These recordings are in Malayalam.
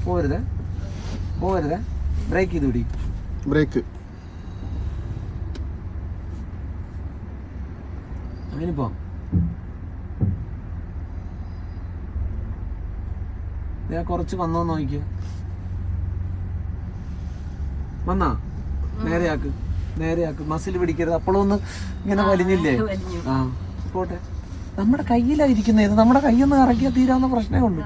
പോരുതേ പോരുതേ. ബ്രേക്ക് ചെയ്ത് പിടി. ബ്രേക്ക്. അങ്ങനെ പോ. ഞാൻ കുറച്ച് വന്നോന്ന് നോക്കിയ. വന്നാ നേരെയാക്ക് നേരെയാക്ക്. മസിൽ പിടിക്കരുത്. അപ്പോഴൊന്ന് ഇങ്ങനെ വലിഞ്ഞില്ലേ? ആ പോട്ടെ. നമ്മുടെ കയ്യിലായിരിക്കുന്നത്. നമ്മുടെ കൈയൊന്ന് ഇറക്കിയാൽ തീരാവുന്ന പ്രശ്നമേ ഉള്ളൂ.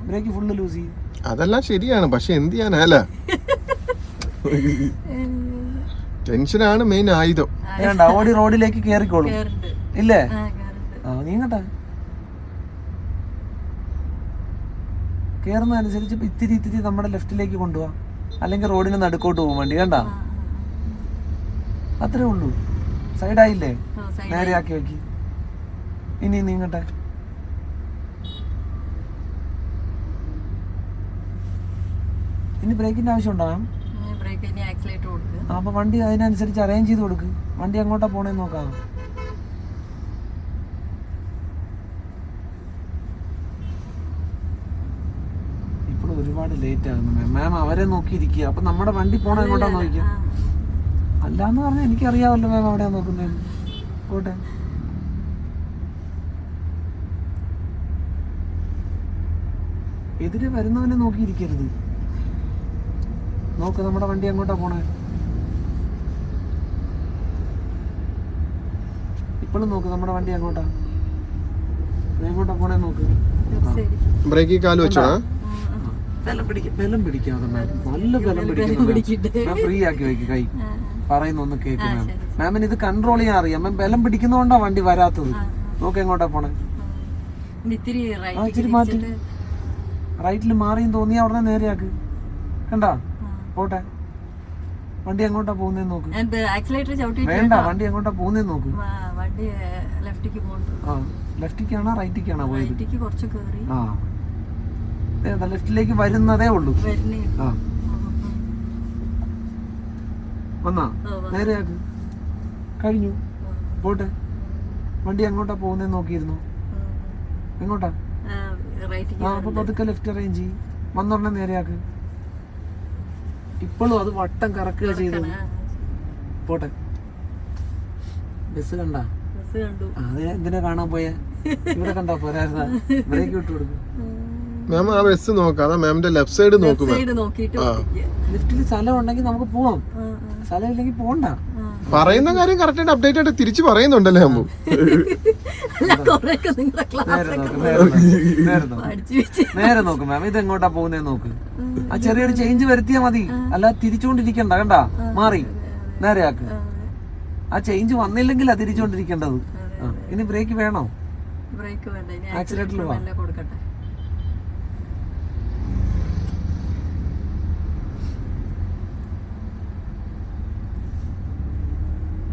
ബ്രേക്ക് ഫുള്ള് ലൂസ് ചെയ്യും. അതെല്ലാം ശരിയാണ്, പക്ഷെ എന്ത് ചെയ്യാനല്ല, ടെൻഷനാണ് മെയിൻ ആയുധം. വേണ്ട, ഓടി റോഡിലേക്ക് കേറിക്കോളും ഇല്ലേ? ആ നീങ്ങട്ടെ. കേറുന്നതനുസരിച്ച് ഇത്തിരി ഇത്തിരി നമ്മുടെ ലെഫ്റ്റിലേക്ക് കൊണ്ടുപോവാ, അല്ലെങ്കിൽ റോഡിന് നടുക്കോട്ട് പോകും വണ്ടി. കണ്ട, അത്രേ ഉള്ളൂ. സൈഡായില്ലേ? നേരെയാക്കി വെക്കി. ഇനി നീങ്ങട്ടെ. ഇനി ബ്രേക്കിന്റെ ആവശ്യം ഉണ്ടാകാം. അപ്പൊ വണ്ടി അതിനനുസരിച്ച് അറേഞ്ച് ചെയ്ത് കൊടുക്ക്. വണ്ടി എങ്ങോട്ടാ പോണേന്ന് നോക്കാം. ഇപ്പോഴും ഒരുപാട് ലേറ്റ് ആകുന്നു മാം. അവരെ നോക്കിയിരിക്കുക. അപ്പൊ നമ്മുടെ വണ്ടി പോണ എങ്ങോട്ടാ നോക്കിക്കുക. അല്ലാന്ന് പറഞ്ഞാൽ എനിക്കറിയാമല്ലോ മാം അവിടെയാ നോക്കുന്നത്. പോട്ടെ. എതിരെ വരുന്നവനെ നോക്കിയിരിക്കരുത്. നോക്ക് നമ്മുടെ വണ്ടി എങ്ങോട്ടാ പോണേ. ഇപ്പോഴും നോക്ക് നമ്മുടെ വണ്ടി എങ്ങോട്ടാ പോണേ നോക്ക്. ബ്രേക്കിൽ കാല് വെച്ചോ. ബലം പിടിക്കാതെ മാം. നല്ല ബലം പിടിക്കുന്നു. ഫ്രീ ആക്കി വെക്ക് കൈ. പറയുന്ന ഒന്ന് കേക്ക് മാം. മാമിന് ഇത് കൺട്രോൾ ചെയ്യാൻ അറിയാം. മാം ബലം പിടിക്കുന്നോണ്ടാ വണ്ടി വരാത്തത്. നോക്ക് എങ്ങോട്ടാ പോണേ. ഇച്ചിരി മാറ്റി. റൈറ്റിൽ മാറിയും തോന്നിയാ ഉടനെ നേരെയാക്ക്. കണ്ടാ? പോട്ടെ. വണ്ടി എങ്ങോട്ടാ പോകുന്നേന്ന് നോക്ക്. വേണ്ട, വണ്ടി എങ്ങോട്ടാ പോകുന്നേന്ന് നോക്ക്. ആ ലെഫ്റ്റിക്കാണോ റൈറ്റിക്കാണോ പോയത്? ആ ലെഫ്റ്റിലേക്ക് വരുന്നതേ ഉള്ളൂ. ആ വന്നാ നേരെയാക്ക്. കഴിഞ്ഞു. പോട്ടെ. വണ്ടി എങ്ങോട്ടാ പോകുന്നേന്ന് നോക്കിയിരുന്നു. എങ്ങോട്ടാ? ആ അപ്പൊ പതുക്കെ ലെഫ്റ്റ് അറേഞ്ച് ചെയ്യും. വന്നോടനെ നേരെയാക്ക്. ഇപ്പോഴും അത് വട്ടം കറക്കുക ചെയ്തത്. പോട്ടെ. ബസ് കണ്ടാ? അത് എന്തിനാ കാണാൻ പോയേ? ഇവിടെ കണ്ടാ പോരായിരുന്നാ? ബ്രേക്ക് വിട്ടു കൊടുക്കും. മാം ആ ബസ് നോക്കാം. മാമിന്റെ ലെഫ്റ്റ് സൈഡ് നോക്കും. ലിഫ്റ്റിൽ സ്ഥലം ഉണ്ടെങ്കിൽ നമുക്ക് പോവാം. സ്ഥലം ഇല്ലെങ്കിൽ പോണ്ട. പറയുന്ന കാര്യം കറക്റ്റ് ആയിട്ട് അപ്ഡേറ്റ് ആയിട്ട് തിരിച്ചു പറയുന്നുണ്ടല്ലേ അമ്മു? നേരെ നോക്ക് മാം. ഇത് എങ്ങോട്ടാ പോകുന്നേന്ന് നോക്ക്. ആ ചെറിയൊരു ചേഞ്ച് വരുത്തിയാ മതി. അല്ലാതെ തിരിച്ചുകൊണ്ടിരിക്കണ്ട. കണ്ടാ? മാറി നേരെയാക്ക്. ആ ചേഞ്ച് വന്നില്ലെങ്കിൽ അത് തിരിച്ചുകൊണ്ടിരിക്കേണ്ടത്. ഇനി ബ്രേക്ക് വേണോ? ആക്സിലേറ്ററിൽ പോവാ.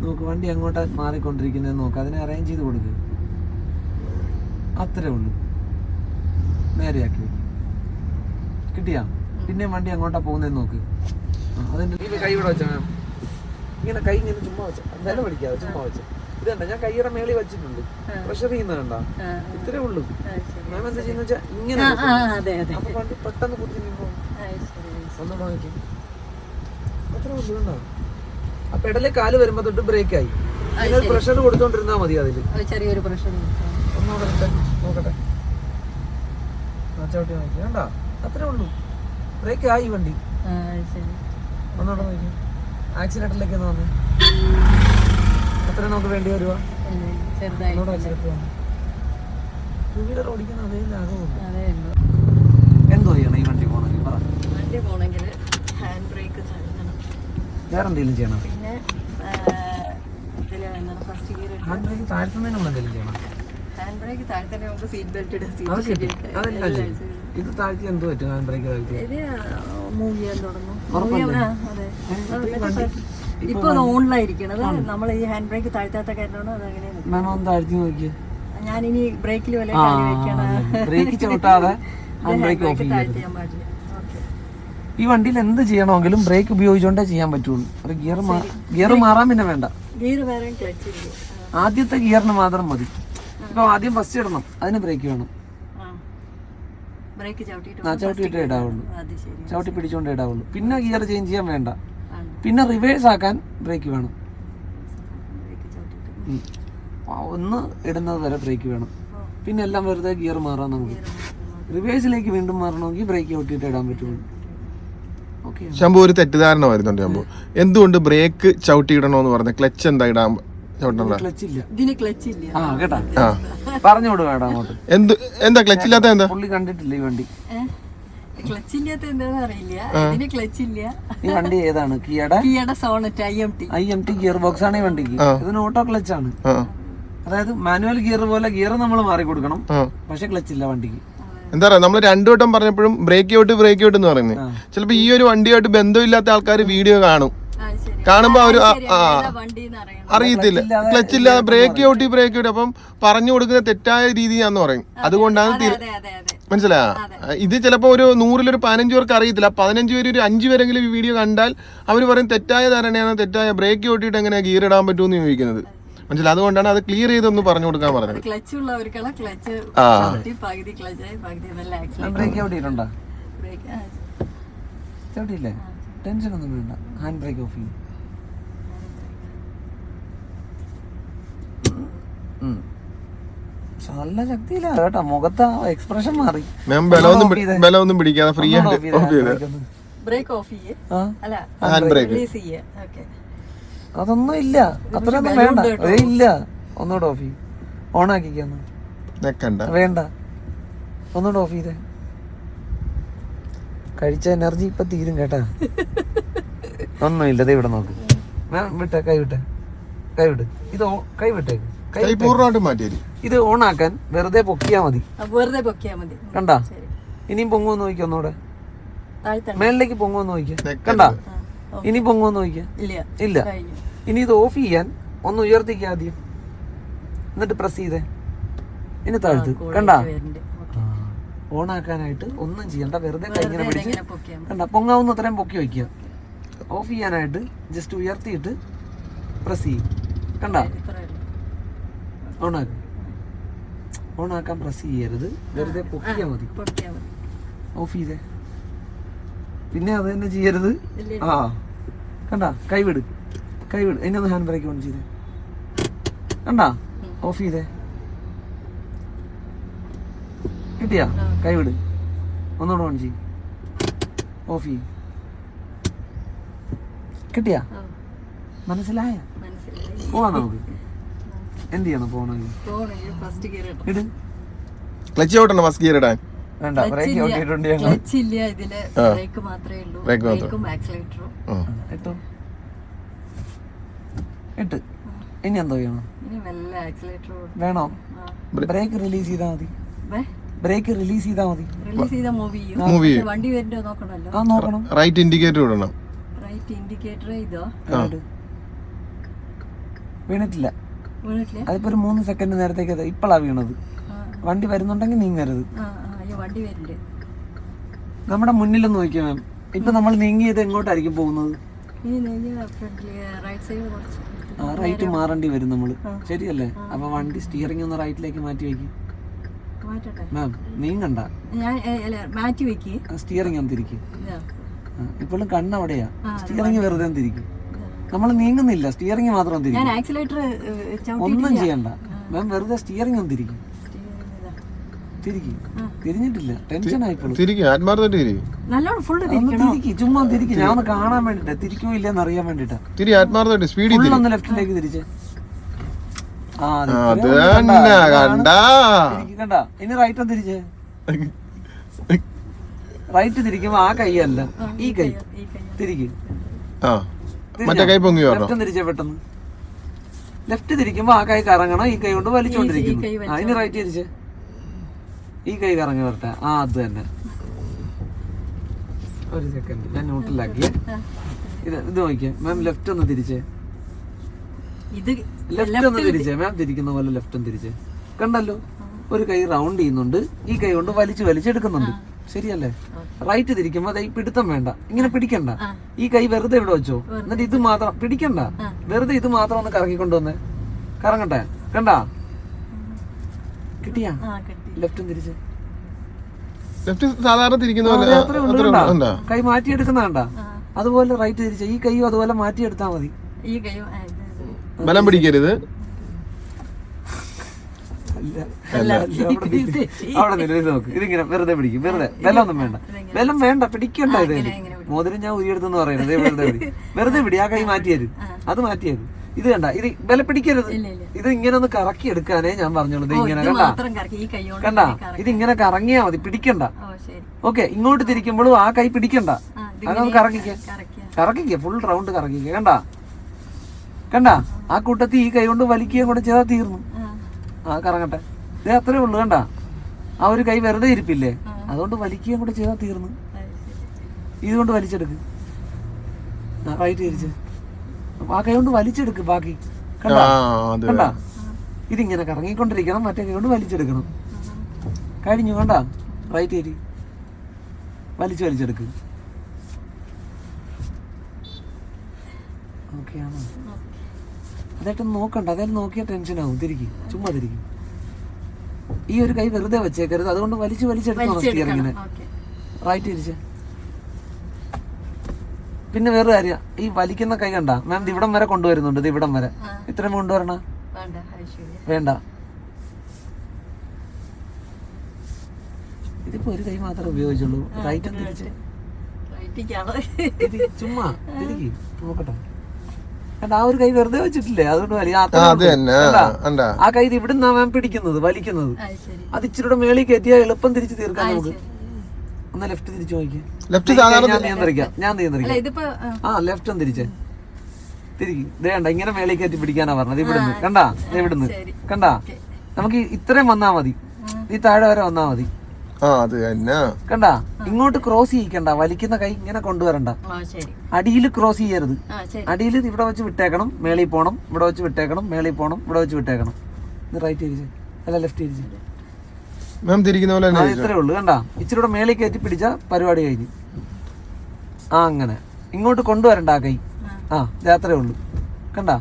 നോക്ക് വണ്ടി എങ്ങോട്ടാ മാറിക്കൊണ്ടിരിക്കുന്നതെന്ന് നോക്ക്. അതിനെ അറേഞ്ച് ചെയ്ത് കൊടുക്കുക. അത്രേ ഉള്ളൂ. നേരെയാക്കി വെക്കും. കിട്ടിയാ? പിന്നെ വണ്ടി എങ്ങോട്ടാ പോകുന്നതെന്ന് നോക്ക്. അതിന്റെ കൈ ഇവിടെ വെച്ചാ മാം. ഇങ്ങനെ കൈ ഇങ്ങനെ ചുമ്മാ വെച്ച. ബലം പിടിക്കാതെ ചുമ്മാ വെച്ച. ഇതണ്ട, ഞാൻ കൈയുടെ മേളിൽ വെച്ചിട്ടുണ്ട്. പ്രഷർ ചെയ്യുന്ന കണ്ട. ഇത്രേ ഉള്ളൂ. മാം എന്താ ചെയ്യുന്ന വെച്ചാൽ ഇങ്ങനെ അപ്പൊ വണ്ടി പെട്ടെന്ന് കുത്തി നിന്നോ. ഒന്നുകൂടെ നോക്കി. അത്രേ ഉള്ളൂ. കണ്ടോ? ആ പെടലിൽ കാല് വരുമ്പോ തൊട്ട് ബ്രേക്ക് ആയി. അതിനൊരു പ്രഷർ കൊടുത്തോണ്ടിരുന്നാ മതി. അതില് ചെറിയൊരു പ്രഷർ ഒന്നുകൂടെ നോക്കട്ടെ. ചവിട്ടി നോക്കി. കണ്ടാ? അത്രേ ഉള്ളൂ. ബ്രേക്ക് ആയി വണ്ടി. ഒന്നുകൂടെ നോക്കി. ആക്സിലേറ്ററിലേക്ക് ഒന്ന് വന്നേ. എത്ര നമുക്ക് വേണ്ടി വരുവാ? ടൂ വീലർ ഓടിക്കുന്ന അതേ ലാഭമുണ്ട്. എന്തോ ചെയ്യണം ഈ വണ്ടി പോണെങ്കിൽ? പറ. വണ്ടി പോണെങ്കിൽ ഹാൻഡ് ബ്രേക്ക് വേറെ എന്തെങ്കിലും ചെയ്യണം? പിന്നെ ഫസ്റ്റ് ഗിയർ ഹാൻഡ് ബ്രേക്ക് താഴ്ത്തുന്നതിന് നമ്മൾ എന്തെങ്കിലും ചെയ്യണം? ഹാൻഡ് ബ്രേക്ക് താഴ്ത്തന്നെ നമുക്ക് സീറ്റ് ബെൽറ്റ് ഇടുക. അതെല്ലാം ചെയ്യും. ഇത് താഴ്ത്തി എന്ത് പറ്റും? ഹാൻഡ് ബ്രേക്ക് താഴ്ത്തി മൂവ് ചെയ്യാൻ തുടങ്ങും. ഇപ്പൊ ഓണിലായിരിക്കണത്. നമ്മൾ ഈ ഹാൻഡ് ബ്രേക്ക് താഴ്ത്താത്ത കാരണമാണ് അതങ്ങനെ. താഴ്ത്തി നോക്കിയേ. ഞാനിനി ബ്രേക്കിൽ വല്ല ബ്രേക്ക് ചവിട്ടാതെ ഹാൻഡ് ബ്രേക്ക് ഓഫ് ചെയ്യാൻ പാടില്ല. ഈ വണ്ടിയിൽ എന്ത് ചെയ്യണമെങ്കിലും ബ്രേക്ക് ഉപയോഗിച്ചുകൊണ്ടേ ചെയ്യാൻ പറ്റുള്ളൂ. ഒരു ഗിയർ മാറാൻ പിന്നെ വേണ്ട. ആദ്യത്തെ ഗിയറിന് മാത്രം മതി. ഇപ്പൊ ആദ്യം ഫസ്റ്റ് ഇടണം, അതിന് ബ്രേക്ക് വേണം. ബ്രേക്ക് ചവിട്ടിയിട്ട് ചവിട്ടിയിട്ടേ ഇടാവുള്ളൂ, അത് ശരി. ചവിട്ടി പിടിച്ചോണ്ടേ ഇടാവുള്ളൂ. പിന്നെ ഗിയർ ചേഞ്ച് ചെയ്യാൻ വേണ്ട. പിന്നെ റിവേഴ്സ് ആക്കാൻ ബ്രേക്ക് വേണം. ബ്രേക്ക് ചവിട്ടിയിട്ട് ഒന്ന് ഇടുന്നത് വരെ ബ്രേക്ക് വേണം. പിന്നെ എല്ലാം വെറുതെ ഗിയർ മാറാം നമുക്ക്. റിവേഴ്സിലേക്ക് വീണ്ടും മാറണമെങ്കിൽ ബ്രേക്ക് ചവിട്ടിയിട്ട് ഇടാൻ പറ്റുള്ളൂ. ഓക്കെ. ശംഭു, ഒരു തെറ്റിദ്ധാരണ വരുന്നുണ്ട് ശംഭു. എന്തുകൊണ്ട് ബ്രേക്ക് ചവിട്ടിയിടണോന്ന് പറഞ്ഞ ക്ലച്ച് എന്താ ഇടാൻ ചവിട്ടണ്ട? ക്ലച്ച് ഇല്ല ഇതിന് ക്ലച്ച് ഇല്ല. ആ കേട്ടാ, പറഞ്ഞു കൊടുക്കാം അങ്ങോട്ട്. എന്താ ക്ലച്ച് ഇല്ലാത്ത? എന്താ പുള്ളി കണ്ടിട്ടില്ല ഈ വണ്ടി? ക്ലച്ച് ഇല്ലാത്ത എന്താന്ന് അറിയില്ല. ഇതിന് ക്ലച്ച് ഇല്ല. ഈ വണ്ടി ഏതാണ്? കിയയുടെ സോണറ്റ് IMT ഗിയർ ബോക്സ് ആണ് ഈ വണ്ടിക്ക്. ഇതിന് ഓട്ടോ ക്ലച്ച് ആണ്. അതായത് മാനുവൽ ഗിയർ പോലെ ഗിയർ നമ്മൾ മാറി കൊടുക്കണം, പക്ഷെ ക്ലച്ച് ഇല്ല വണ്ടിക്ക്. എന്താ പറയാ, നമ്മൾ രണ്ടു വട്ടം പറഞ്ഞപ്പോഴും ബ്രേക്ക് ഔട്ട് എന്ന് പറയുന്നത്. ചിലപ്പോ ഈ ഒരു വണ്ടിയായിട്ട് ബന്ധമില്ലാത്ത ആൾക്കാർ വീഡിയോ കാണുമ്പോ അവര് അറിയത്തില്ല ക്ലച്ച് ഇല്ല, ബ്രേക്ക് ഔട്ട്. അപ്പം പറഞ്ഞു കൊടുക്കുന്ന തെറ്റായ രീതിയാന്ന് പറയും. അതുകൊണ്ടാണ് മനസ്സിലാ. ഇത് ചിലപ്പോ ഒരു 100-ൽ 15 പേർക്ക് അറിയത്തില്ല. 15 പേര് ഒരു 5 പേരെങ്കിലും ഈ വീഡിയോ കണ്ടാൽ അവർ പറയും തെറ്റായ ധാരണയാണ്, തെറ്റായ ബ്രേക്ക് ഔട്ടിട്ട് എങ്ങനെ ഗിയർ ഇടാൻ പറ്റുമെന്ന് ചോദിക്കുന്നത്. മനസ്സിലായി. അതുകൊണ്ടാണ് അത് ക്ലിയർ ചെയ്തൊന്ന് പറഞ്ഞു കൊടുക്കാൻ പറഞ്ഞത്. ബ്രേക്ക് ചവിട്ടിയിട്ടുണ്ടോ? ചവിട്ടിയില്ലേ? ടെൻഷൻ ഒന്നും വേണ്ട. ഹാൻഡ് ബ്രേക്ക് ഓഫ് ചെയ്യും. നല്ല ശക്തിയില്ല കേട്ടോ, മുഖത്ത് എക്സ്പ്രഷൻ മാറി. ബലമൊന്നും പിടിക്കാതെ ഫ്രീ ബ്രേക്ക് ഓഫ് ചെയ്യേ. ഹാൻഡ് ബ്രേക്ക് അതൊന്നും ഇല്ല, അത്രയൊന്നും വേണ്ട. ഇല്ല, ഒന്നുകൂടെ ഓഫ് ചെയ്യും. ഓൺ ആക്കിക്കാന്ന് വേണ്ട, ഒന്നുകൂടെ ഓഫ് ചെയ്തേ. കഴിച്ച എനർജി ഇപ്പൊ തീരും കേട്ടാ. ഒന്നുമില്ല. ദേ ഇവിടെ നോക്ക്. വിട്ടെ, കൈ വിട്ടെ, കൈ വിട്. ഇത് കൈ വിട്ടേക്ക്. ഇത് ഓൺ ആക്കാൻ വെറുതെ പൊക്കിയാ മതി. കണ്ടാ? ഇനിയും പൊങ്ങുമെന്ന് നോക്കിയ ഒന്നുകൂടെ. മേളിലേക്ക് പൊങ്ങുമെന്ന് നോക്കിയ. കണ്ടാ? ഇനി പൊങ്ങുമെന്ന് നോക്കിയ. ഇല്ല. ഇനി ഇത് ഓഫ് ചെയ്യാൻ ഒന്ന് ഉയർത്തിക്ക ആദ്യം, എന്നിട്ട് പ്രസ് ചെയ്തേ. ഇനി താഴ്ത്ത്. കണ്ടാ? ഓൺ ആക്കാനായിട്ട് ഒന്നും ചെയ്യണ്ട, വെറുതെ കൈ ഇങ്ങനെ പിടിച്ച് കണ്ടാ പൊങ്ങാവുന്ന അത്രയും പൊക്കി വയ്ക്കുക. ഓഫ് ചെയ്യാനായിട്ട് ജസ്റ്റ് ഉയർത്തിയിട്ട് പ്രസ് ചെയ്യും. കണ്ടാ? ഓൺ ആക്കാൻ പ്രസ് ചെയ്യരുത്, വെറുതെ പൊക്കിയാ മതി. ഓഫ് ചെയ്തേ. പിന്നെ അത് തന്നെ ചെയ്യരുത്. കണ്ടാ? കൈവിട്, കൈവിട്. ഇനി ഒന്ന് ഹാൻഡ് ബ്രേക്ക് ഓൺ ചെയ്തേ. കണ്ടാ? ഓഫ് ചെയ്തേ. കിട്ടിയാ? കൈവിട്. ഒന്നുകൂടെ ഓൺ ചെയ്യും. ഓഫ് ചെയ്യും. കിട്ടിയാ? മനസ്സിലായ? പോവാ നമുക്ക്. എന്ത് ചെയ്യണം പോണെങ്കിൽ? ഇട്. ക്ലച്ച് ഔട്ടണം ഫസ്റ്റ് ഗിയർ ഇടാൻ. വേണ്ട, ബ്രേക്ക് ഔട്ടിട്ടുണ്ട്. ക്ലച്ച് ഇല്ല ഇതില്, ബ്രേക്ക് മാത്രമേ ഉള്ളൂ. ബ്രേക്കും ആക്സിലറേറ്ററും ഇട്ടു. ഇട്ട് ഇനി എന്തോ ചെയ്യണം? ഇനി മെല്ലെ ആക്സിലറേറ്റർ വേണോ? ബ്രേക്ക് റിലീസ് ചെയ്താൽ മതി. ബ്രേക്ക് റിലീസ് ചെയ്താൽ മതി. റിലീസ് ചെയ്താൽ മൂവ് ചെയ്യും. വണ്ടി വരുന്നോ നോക്കണല്ലോ. ആ നോക്കണം. റൈറ്റ് ഇൻഡിക്കേറ്റർ ഇടണം. റൈറ്റ് ഇൻഡിക്കേറ്റർ ഇതോ വീണിട്ടില്ല. അതിപ്പോ ഒരു 3 സെക്കൻഡ് നേരത്തേക്ക് ഇപ്പളാ വീണത്. വണ്ടി വരുന്നുണ്ടെങ്കിൽ നീങ്ങരുത്. വണ്ടി വരുന്നുണ്ട്. നമ്മുടെ മുന്നിലൊന്ന് നോക്കിയാ മാം. ഇപ്പൊ നമ്മൾ നീങ്ങിയത് എങ്ങോട്ടായിരിക്കും പോകുന്നത്? റൈറ്റ് മാറേണ്ടി വരും നമ്മള്. ശരിയല്ലേ? അപ്പൊ വണ്ടി സ്റ്റിയറിംഗ് ഒന്ന് റൈറ്റിലേക്ക് മാറ്റി വെക്കും. മാം നീങ്ങണ്ട, മാറ്റി വെക്ക്. സ്റ്റിയറിംഗ് ഒന്ന് തിരിക്കും. ഇപ്പോഴും കണ്ണവിടെയാ. സ്റ്റിയറിംഗ് വെറുതെ തിരിക്കും. നമ്മൾ നീങ്ങുന്നില്ല, സ്റ്റിയറിംഗ് മാത്രം തിരിക്കും. ഒന്നും ചെയ്യണ്ട മാം, വെറുതെ സ്റ്റിയറിംഗ് ഒന്ന് തിരിക്കും. തിരിഞ്ഞിട്ടില്ല, ടെൻഷൻ ആയിപ്പോഴും. ചുമ്മാ തിരിക്കും. ഞാൻ ഒന്ന് കാണാൻ വേണ്ടിട്ടാ, തിരിക്കോ ഇല്ലെന്ന് അറിയാൻ വേണ്ടിട്ടാ. ഒന്ന് ലെഫ്റ്റിലേക്ക് തിരിച്ചേ. കണ്ടാ? ഇനി റൈറ്റ് ഒന്ന് തിരിച്ചേ. റൈറ്റ് തിരിക്കുമ്പോ ആ കൈ അല്ല, ഈ കൈ തിരിക്കും. ലെഫ്റ്റ് തിരിച്ചേ പെട്ടെന്ന്. ലെഫ്റ്റ് തിരിക്കുമ്പോ ആ കൈ കറങ്ങണം, ഈ കൈ കൊണ്ട് വലിച്ചോണ്ടിരിക്കുന്നു. ഇനി റൈറ്റ് തിരിച്ചേ. ഈ കൈ കറങ്ങി വരട്ടെ. അത് തന്നെ. ഒരു സെക്കൻഡ്, ഞാൻ നോട്ടിലാക്കിയേ. ഇത് നോക്കിയേ മാം. ലെഫ്റ്റ് ഒന്ന് തിരിച്ചേ. ലെഫ്റ്റ് ഒന്ന് തിരിച്ചേ മാം. തിരിക്കുന്ന പോലെ ലെഫ്റ്റ് ഒന്ന് തിരിച്ചേ. കണ്ടല്ലോ? ഒരു കൈ റൗണ്ട് ചെയ്യുന്നുണ്ട്, ഈ കൈ കൊണ്ട് വലിച്ചെടുക്കുന്നുണ്ട്. ശരിയല്ലേ? റൈറ്റ് തിരിക്കുമ്പോ ഈ പിടുത്തം വേണ്ട, ഇങ്ങനെ പിടിക്കണ്ട. ഈ കൈ വെറുതെ ഇവിടെ വെച്ചോ. എന്നിട്ട് ഇത് മാത്രം പിടിക്കണ്ട, വെറുതെ ഇത് മാത്രം ഒന്ന് കറങ്ങിക്കൊണ്ടുവന്നേ. കറങ്ങട്ടെ. കണ്ടാ? കിട്ടിയാ? ലെഫ്റ്റും തിരിച്ച്. ലെഫ്റ്റ് സാധാരണ തിരിക്കുന്ന പോലെ അത്രേ ഉള്ളൂ കണ്ടാ. കൈ മാറ്റിയെടുക്കുന്ന കണ്ടാ. അതുപോലെ റൈറ്റ് തിരിച്ച ഈ കൈയും അതുപോലെ മാറ്റിയെടുത്താ മതി. ഈ കൈയും ബലം പിടിക്കരുത്. അവിടെ നിലവിൽ നോക്ക്. ഇതിങ്ങനെ വെറുതെ പിടിക്കും. വെറുതെ ബലം ഒന്നും വേണ്ട. ബലം വേണ്ട, പിടിക്കണ്ട. ഇത് മോതിരം ഞാൻ ഉരിയെടുത്തെന്ന് പറയുന്നത് വെറുതെ പിടി. ആ കൈ മാറ്റിയത്, അത് മാറ്റിയത്. ഇത് കണ്ട, ഇത് ബലം പിടിക്കരുത്. ഇത് ഇങ്ങനെ ഒന്ന് കറക്കി എടുക്കാനേ ഞാൻ പറഞ്ഞോളൂ. ഇത് ഇങ്ങനെ കണ്ട, ഇത് ഇങ്ങനെ കറങ്ങിയാ മതി, പിടിക്കണ്ട. ഓക്കെ, ഇങ്ങോട്ട് തിരിക്കുമ്പോഴും ആ കൈ പിടിക്കണ്ട. അതൊന്ന് കറക്കിക്ക, ഫുൾ റൗണ്ട് കറക്കിക്ക. കണ്ട ആ കൂട്ടത്തിൽ ഈ കൈ കൊണ്ട് വലിക്കുകയും കൂടെ ചെയ്താൽ തീർന്നു. ആ കറങ്ങട്ടെ. ഇത് അത്രേ ഉള്ളു. കണ്ട ആ ഒരു കൈ വെറുതെ ഇരിപ്പില്ലേ, അതുകൊണ്ട് വലിക്കുകയും കൂടെ ചെയ്താൽ തീർന്നു. ഇതുകൊണ്ട് വലിച്ചെടുക്ക്. റൈറ്റ് തിരിച്ച് ആ കൈ കൊണ്ട് വലിച്ചെടുക്ക്. ബാക്കി കണ്ട, ഇതിങ്ങനെ കറങ്ങിക്കൊണ്ടിരിക്കണം, മറ്റേ കൈ കൊണ്ട് വലിച്ചെടുക്കണം. കഴിഞ്ഞു. കണ്ട, റൈറ്റ് തിരി വലിച്ചെടുക്ക്. ഓക്കെ ആണോ? അതായിട്ടൊന്നും നോക്കണ്ട. അതായത് നോക്കിയാൽ ടെൻഷനാവും. തിരിക്കും, ചുമ്മാ തിരിക്കും. ഈ ഒരു കൈ വെറുതെ വെച്ചേക്കരുത്, അതുകൊണ്ട് വലിച്ചെടുക്കണം സ്റ്റിയറിങ്ങിനെ. റൈറ്റ് തിരിച്ച്. പിന്നെ വേറെ കാര്യം, ഈ വലിക്കുന്ന കൈ കണ്ട മാം, ഇത് ഇവിടം വരെ കൊണ്ടുവരുന്നുണ്ട്. ഇത് ഇവിടം വരെ ഇത്രയും കൊണ്ടുവരണ വേണ്ട. ഇതിപ്പോ ഒരു കൈ മാത്രമേ ഉപയോഗിച്ചുള്ളൂ. റൈറ്റ് തിരിച്ച് ചുമ്മാ തിരിക്കും. നോക്കട്ടെ. ആ ഒരു കൈ വെറുതെ വെച്ചിട്ടില്ലേ, അതുകൊണ്ട് ആ കൈ ഇവിടുന്നാ മാം പിടിക്കുന്നത്, വലിക്കുന്നത്. അത് ഇച്ചിരി മേളിൽ കയറ്റിയാൽ എളുപ്പം തിരിച്ച് തീർക്കാം നമുക്ക്. ഒന്ന് ലെഫ്റ്റ് തിരിച്ചു നോക്കിയാ. ഞാൻ നിയന്ത്രിക്കാം. ആ ലെഫ്റ്റ് ഒന്ന് തിരിച്ചേ. തിരിക്കും. വേണ്ട, ഇങ്ങനെ മേളിൽ കയറ്റി പിടിക്കാനാ പറഞ്ഞത്. ഇവിടുന്ന് കണ്ടാ, ഇവിടുന്ന് കണ്ടാ. നമുക്ക് ഇത്രയും വന്നാ മതി, ഈ താഴെ വരെ വന്നാ മതി. കണ്ടാ, ഇങ്ങോട്ട് ക്രോസ് ചെയ്യിക്കണ്ട. വലിക്കുന്ന കൈ ഇങ്ങനെ കൊണ്ടുവരണ്ട. അടിയിൽ ക്രോസ് ചെയ്യരുത്. അടിയിൽ ഇവിടെ വെച്ച് വിട്ടേക്കണം, മേളിൽ പോണം. ഇവിടെ വെച്ച് വിട്ടേക്കണം, മേളിൽ പോണം. ഇവിടെ വെച്ച് വിട്ടേക്കണം. ഇത് റൈറ്റ് തിരിച്ച്, അല്ല ലെഫ്റ്റ് തിരിച്ച്. ഇത്രേ ഉള്ളു. കണ്ടാ, ഇച്ചിരി കൂടെ മേളിൽ കയറ്റി പിടിച്ച പരിപാടി കഴിഞ്ഞു. ആ അങ്ങനെ ഇങ്ങോട്ട് കൊണ്ടുവരണ്ട ആ കൈ. ആ ഇത് അത്രേ ഉള്ളു. കണ്ടാ,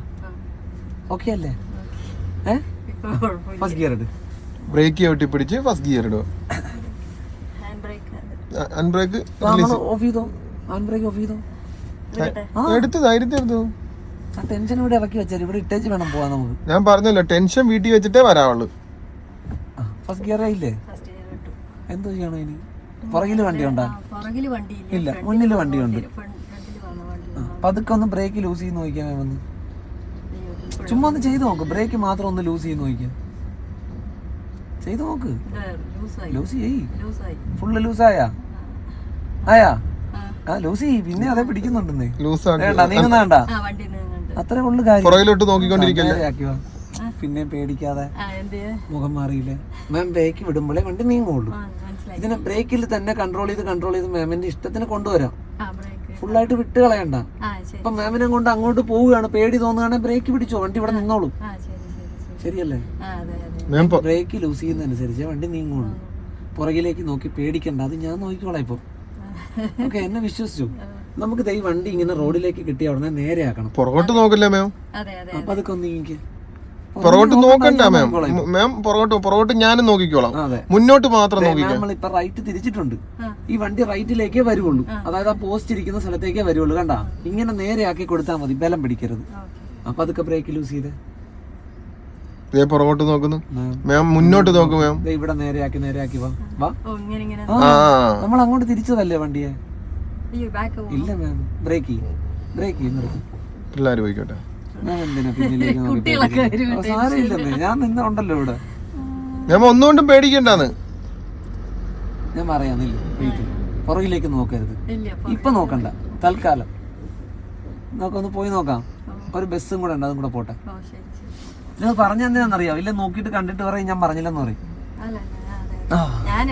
ഓക്കെ അല്ലേ? ഫസ്റ്റ് ഗിയർ ഇട്. ബ്രേക്ക് ചവിട്ടി പിടിച്ച് ഫസ്റ്റ് ഗിയർ ഇടുക. ഹാൻഡ് ഓഫ് ചെയ്തോ. ഹാൻഡ് ബ്രേക്ക് ഓഫ് ചെയ്തോ. എടുത്തു. ആ ടെൻഷൻ ഇവിടെ ഇറക്കി വെച്ചാൽ ഇവിടെ ഇട്ടേച്ച് വേണം പോവാൻ നമുക്ക്. ഞാൻ പറഞ്ഞല്ലോ, ടെൻഷൻ വീട്ടിൽ വെച്ചിട്ടേ വരാവുള്ളൂ. ഫസ്റ്റ് ഗിയർ ആയില്ലേ? എന്തോ ചെയ്യണോ ഇനി? പുറകില് വണ്ടിയുണ്ടാ? ഇല്ല, മുന്നില് വണ്ടിയുണ്ട്. പതുക്കെ ഒന്ന് ബ്രേക്ക് ലൂസ് ചെയ്ത് നോക്കിയാൽ വന്ന് ചുമ്മാ ഒന്ന് ചെയ്ത് നോക്ക്. ബ്രേക്ക് മാത്രം ഒന്ന് ലൂസ് ചെയ്ത് നോക്കിയാ. ചെയ്ത് നോക്ക്. ലൂസ് ചെയ്യ്. ഫുള്ള് ലൂസായാ? ആയാ? ആ ലൂസ് ചെയ്യ്. പിന്നെ അതേ പിടിക്കുന്നുണ്ടെന്നേ. നീങ്ങുന്ന വേണ്ട, അത്രേ ഉള്ളു കാര്യം. പുറകിലോട്ട് നോക്കിക്കൊണ്ടിരിക്കല്ലേ. പിന്നെ പേടിക്കാതെ മുഖം മാറിയില്ലേ മാം. ബ്രേക്ക് വിടുമ്പോഴേ വണ്ടി നീങ്ങുള്ളൂ. ഇതിനെ ബ്രേക്കിൽ തന്നെ കൺട്രോൾ ചെയ്ത് മാമിന്റെ ഇഷ്ടത്തിന് കൊണ്ടുവരാം. ഫുള്ളായിട്ട് വിട്ട് കളയണ്ട. അപ്പൊ മാമിനെ കൊണ്ട് അങ്ങോട്ട് പോവുകയാണ്, പേടി തോന്നുകയാണെങ്കിൽ ബ്രേക്ക് പിടിച്ചോ, വണ്ടി ഇവിടെ നിന്നോളൂ. ശരിയല്ലേ? ബ്രേക്ക് ലൂസ് ചെയ്യുന്നതനുസരിച്ച് വണ്ടി നീങ്ങുള്ളൂ. പുറകിലേക്ക് നോക്കി പേടിക്കണ്ട, അത് ഞാൻ നോക്കിക്കോളാം ഇപ്പൊ. ഓക്കെ, എന്നെ വിശ്വസിച്ചു. നമുക്ക് ഈ വണ്ടി ഇങ്ങനെ റോഡിലേക്ക് കിട്ടിയ ഉടനെ നേരെ ആക്കണം. പുറകോട്ട് നോക്കില്ലേ മാം? അപ്പൊ അതൊക്കെ ഒന്ന് നീങ്ങിക്ക്. പുറകോട്ട് നോക്കണ്ട മാം. മാം പുറകോട്ട് ഞാനും നോക്കിക്കോളാം. മുന്നോട്ട് മാത്രം നോക്കിക്കോ. നമ്മളിപ്പൊ റൈറ്റ് തിരിച്ചിട്ടുണ്ട്. ഈ വണ്ടി റൈറ്റിലേക്കേ വരുള്ളൂ. അതായത് ആ പോസ്റ്റ് ഇരിക്കുന്ന സ്ഥലത്തേക്കേ വരുള്ളൂ. കണ്ടാ, ഇങ്ങനെ നേരെ ആക്കി കൊടുത്താൽ മതി, ബലം പിടിക്കരുത്. അപ്പൊ അതൊക്കെ ബ്രേക്ക് ലൂസ് ചെയ്ത് പുറകോട്ട് നോക്കുന്നു മാം. മുന്നോട്ട് നോക്കും മാം. ഇവിടെ നേരെയാക്കി വാ. നമ്മൾ അങ്ങോട്ട് തിരിച്ചതല്ലേ വണ്ടിയെ? ഇല്ല മാം, ബ്രേക്ക് നിർത്തി. പിള്ളേര് പോയിക്കോട്ടെ. ഞാൻ എന്തിനാ പിന്നിലേക്ക് നോക്കി? സാരമില്ലെന്നേ, ഞാൻ നിന്നുണ്ടല്ലോ ഇവിടെ. ഞാൻ ഒന്നുകൊണ്ടും പേടിക്കണ്ടാന്ന് ഞാൻ പറയാന്നില്ല. പുറകിലേക്ക് നോക്കരുത്. ഇപ്പൊ നോക്കണ്ട, തൽക്കാലം നമുക്കൊന്ന് പോയി നോക്കാം. ഒരു ബസ്സും കൂടെ ഉണ്ട്, അതും കൂടെ പോട്ടെ. ഞാൻ പറഞ്ഞെന്തിനാന്നറിയാം? ഇല്ല നോക്കിയിട്ട് കണ്ടിട്ട് പറയും ഞാൻ പറഞ്ഞില്ലെന്ന് പറയും. ഞാൻ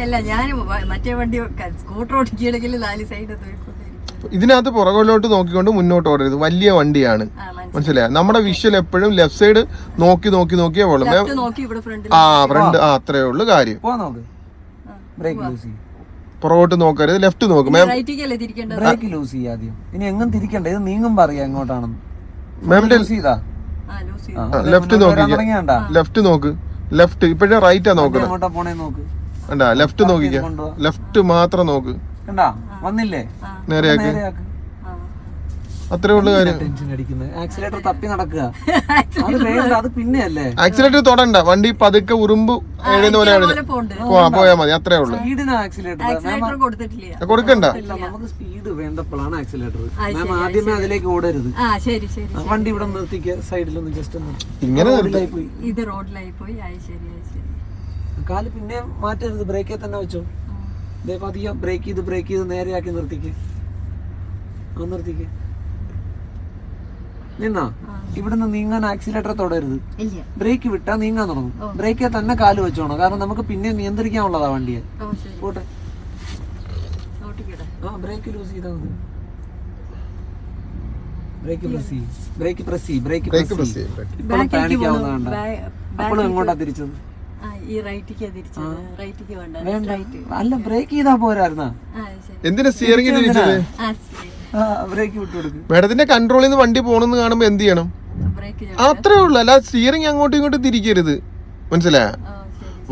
മറ്റേ വണ്ടി സ്കൂട്ടർ ഓടിക്കുകയാണെങ്കിൽ 4 സൈഡ്. ഇതിനകത്ത് പുറകോട്ട് നോക്കിക്കൊണ്ട് മുന്നോട്ട് ഓടരുത്. വലിയ വണ്ടിയാണ്, മനസ്സിലായോ? നമ്മുടെ വിഷ്വൽ എപ്പോഴും ലെഫ്റ്റ് സൈഡ് നോക്കിയേ പോലും. ഫ്രണ്ട്. അത്രേ ഉള്ളു കാര്യം. പുറകോട്ട് നോക്കരുത്, ലെഫ്റ്റ് നോക്കും. ബ്രേക്ക് ലൂസ് ചെയ്യാം ആദ്യം. ഇനി എങ്ങനെ തിരിക്കണ്ട, ഇത് നീങ്ങുമ്പോ അറിയാം എങ്ങോട്ടാണെന്ന്. ലെഫ്റ്റ് നോക്ക്. ലെഫ്റ്റ് ഇപ്പഴേ റൈറ്റാ നോക്കുന്നത്. കണ്ടാ ലെഫ്റ്റ് നോക്കിക്ക, ലെഫ്റ്റ് മാത്രം നോക്ക്. കണ്ടാ വന്നില്ലേ? നേരെയാക്ക്. അത്രേ ഉള്ളു കാര്യം. ടെൻഷൻ അടിക്കുന്നത് ആക്സിലേറ്റർ തപ്പി നടക്കുക. അത് വേണ്ട, അത് പിന്നെയല്ലേ. ആക്സിലേറ്റർ തൊടണ്ട, വണ്ടി പതുക്കെ ഉറുമ്പ് എഴുതുന്ന പോലെ പോയാ മതി, അത്രേ ഉള്ളു. സ്പീഡിന് ആക്സിലേറ്റർ കൊടുക്കണ്ട. നമുക്ക് സ്പീഡ് വേണ്ടപ്പോഴാണ് ആക്സിലേറ്റർ. മാം ആദ്യമേ അതിലേക്ക് ഓടരുത്. വണ്ടി ഇവിടെ നിർത്തിക്കുക, സൈഡിലൊന്ന് ജസ്റ്റ് ഒന്ന്. ഇങ്ങനെ റോഡിലായി പോയി. കാല് പിന്നെ മാറ്റരുത്, ബ്രേക്കിൽ തന്നെ വെച്ചോ. പതിയെ ബ്രേക്ക് ചെയ്ത് നേരെയാക്കി നിർത്തിക്ക്. നിർത്തിക്ക്. നിന്നാ ഇവിടുന്ന് നീങ്ങാൻ ആക്സിലേറ്റർ തൊടരുത്. ബ്രേക്ക് വിട്ടാ നീങ്ങാൻ തുടങ്ങും. ബ്രേക്കിൽ തന്നെ കാല് വെച്ചോണം, കാരണം നമുക്ക് പിന്നെ നിയന്ത്രിക്കാനുള്ളതാ വണ്ടിയെ. പോട്ടെ. ബ്രേക്ക് ലൂസ് ചെയ്താൽ മതി. ബ്രേക്ക് പ്രസ് ചെയ്യും. ഇപ്പോഴും പാനിക്കാവുന്നതാണ്ട. അപ്പോഴും എങ്ങോട്ടാ തിരിച്ചത്? വേണ്ട, അല്ല ബ്രേക്ക് ചെയ്താ പോരായിരുന്നാ? എന്തിനാ സ്റ്റിയറിംഗ് തിരിച്ചത്? ബ്രേക്ക് വിട്ടു കൊടുക്കും. മേഡത്തിന്റെ കൺട്രോളിൽ നിന്ന് വണ്ടി പോണെന്ന് കാണുമ്പോ എന്ത് ചെയ്യണം? അത്രേ ഉള്ളു, അല്ല സ്റ്റിയറിംഗ് അങ്ങോട്ടും ഇങ്ങോട്ടും തിരിക്കരുത്. മനസ്സിലായ?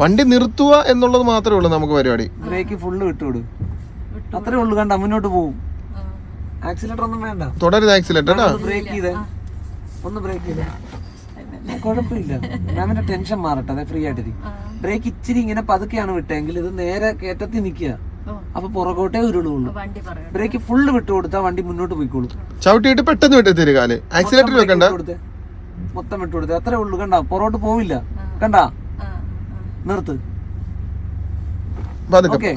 വണ്ടി നിർത്തുക എന്നുള്ളത് മാത്രമേ ഉള്ളൂ നമുക്ക് പരിപാടി. ബ്രേക്ക് ഫുള്ള് വിട്ടുകൊടുക്കും, അത്രേ ഉള്ളു. കണ്ട മുന്നോട്ട് പോകും. ആക്സിലേറ്റർ ഒന്നും വേണ്ട, തുടരുത് ആക്സിലേറ്റർ. ബ്രേക്ക് ചെയ്തേ, ഒന്ന് ബ്രേക്ക് ചെയ്തേ, കുഴപ്പമില്ല. മാമിന്റെ ടെൻഷൻ മാറട്ടെ, അതെ ഫ്രീ ആയിട്ടിരിക്കും. ബ്രേക്ക് ഇച്ചിരി ഇങ്ങനെ പതുക്കെയാണ് വിട്ടെങ്കിൽ ഇത് നേരെ കയറ്റത്തിൽ നിൽക്കുക, അപ്പൊ പുറകോട്ടേ ഉരുളുള്ളൂ. ബ്രേക്ക് ഫുള്ള് വിട്ടുകൊടുത്താ വണ്ടി മുന്നോട്ട് പോയിക്കോളൂ. ചവിട്ടിയിട്ട് പെട്ടെന്ന് വിട്ടു കാല്, ആക്സിലേറ്റർ വെക്കണ്ട, മൊത്തം വിട്ടുകൊടുത്തേ, അത്രേ ഉള്ളൂ. കണ്ടാ പുറകോട്ട് പോവില്ല. കണ്ടാ നിർത്ത്. ഓക്കെ,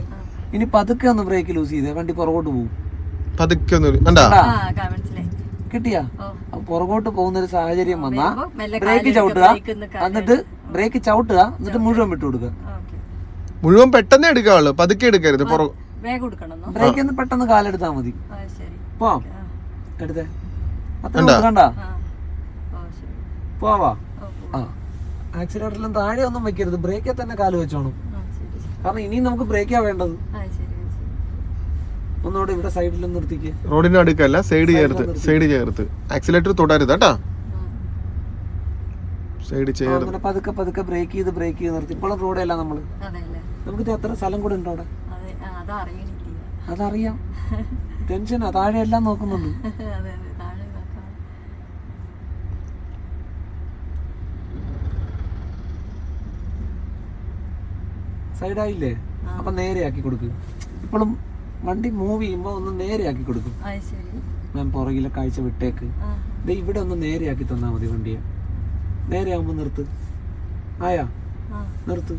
ഇനി പതുക്കെ ഒന്ന് ബ്രേക്ക് ലൂസ് ചെയ്തേ, വണ്ടി പുറകോട്ട് പോകും. പതുക്കെ ഒന്ന് കിട്ടിയാ? പുറകോട്ട് പോകുന്ന ഒരു സാഹചര്യം വന്നാ ബ്രേക്ക് ചവിട്ടുക, എന്നിട്ട് ബ്രേക്ക് ചവിട്ടുക, എന്നിട്ട് മുഴുവൻ വിട്ടു കൊടുക്കുക. മുഴുവൻ പെട്ടെന്ന് എടുക്കാവുള്ളൂ, പതുക്കെ എടുക്കരുത്. ബ്രേക്ക് ഒന്ന് പെട്ടെന്ന് കാലെടുത്താ മതി. പോവാം, എടുത്തേ. അത്ര കണ്ടാ പോവാ. ആക്സിലേറ്ററിലും താഴെ ഒന്നും വെക്കരുത്, ബ്രേക്കിൽ തന്നെ കാല് വെച്ചോണം. കാരണം ഇനിയും നമുക്ക് ബ്രേക്കാ വേണ്ടത്. ഒന്നുകൂടെ ഇവിടെ സൈഡിലും നിർത്തിക്ക്. റോഡിന് അടുക്കല്ല, സൈഡ് ചേർത്ത്. ആക്സിലേറ്റർ തൊടരുത് കേട്ടാ, സൈഡ് ചേർത്ത്. പതുക്കെ പതുക്കെ ബ്രേക്ക് ചെയ്ത് നിർത്തി. ഇപ്പോഴും റോഡല്ല നമ്മള്. നമുക്ക് എത്ര സ്ഥലം കൂടെ ഉണ്ടോ അവിടെ? അതറിയാം. ടെൻഷനാ, താഴെ എല്ലാം നോക്കുന്നുണ്ട്. സൈഡായില്ലേ? അപ്പൊ നേരെയാക്കി കൊടുക്ക്. ഇപ്പോഴും വണ്ടി മൂവ് ചെയ്യുമ്പോ ഒന്ന് നേരെയാക്കി കൊടുക്കും. മാം പുറകിലെ കാഴ്ച വിട്ടേക്ക്. ഇവിടെ ഒന്ന് നേരെയാക്കി തന്നാ മതി വണ്ടിയെ. നേരെയാവുമ്പോ നിർത്ത്. ആയാ നിർത്ത്.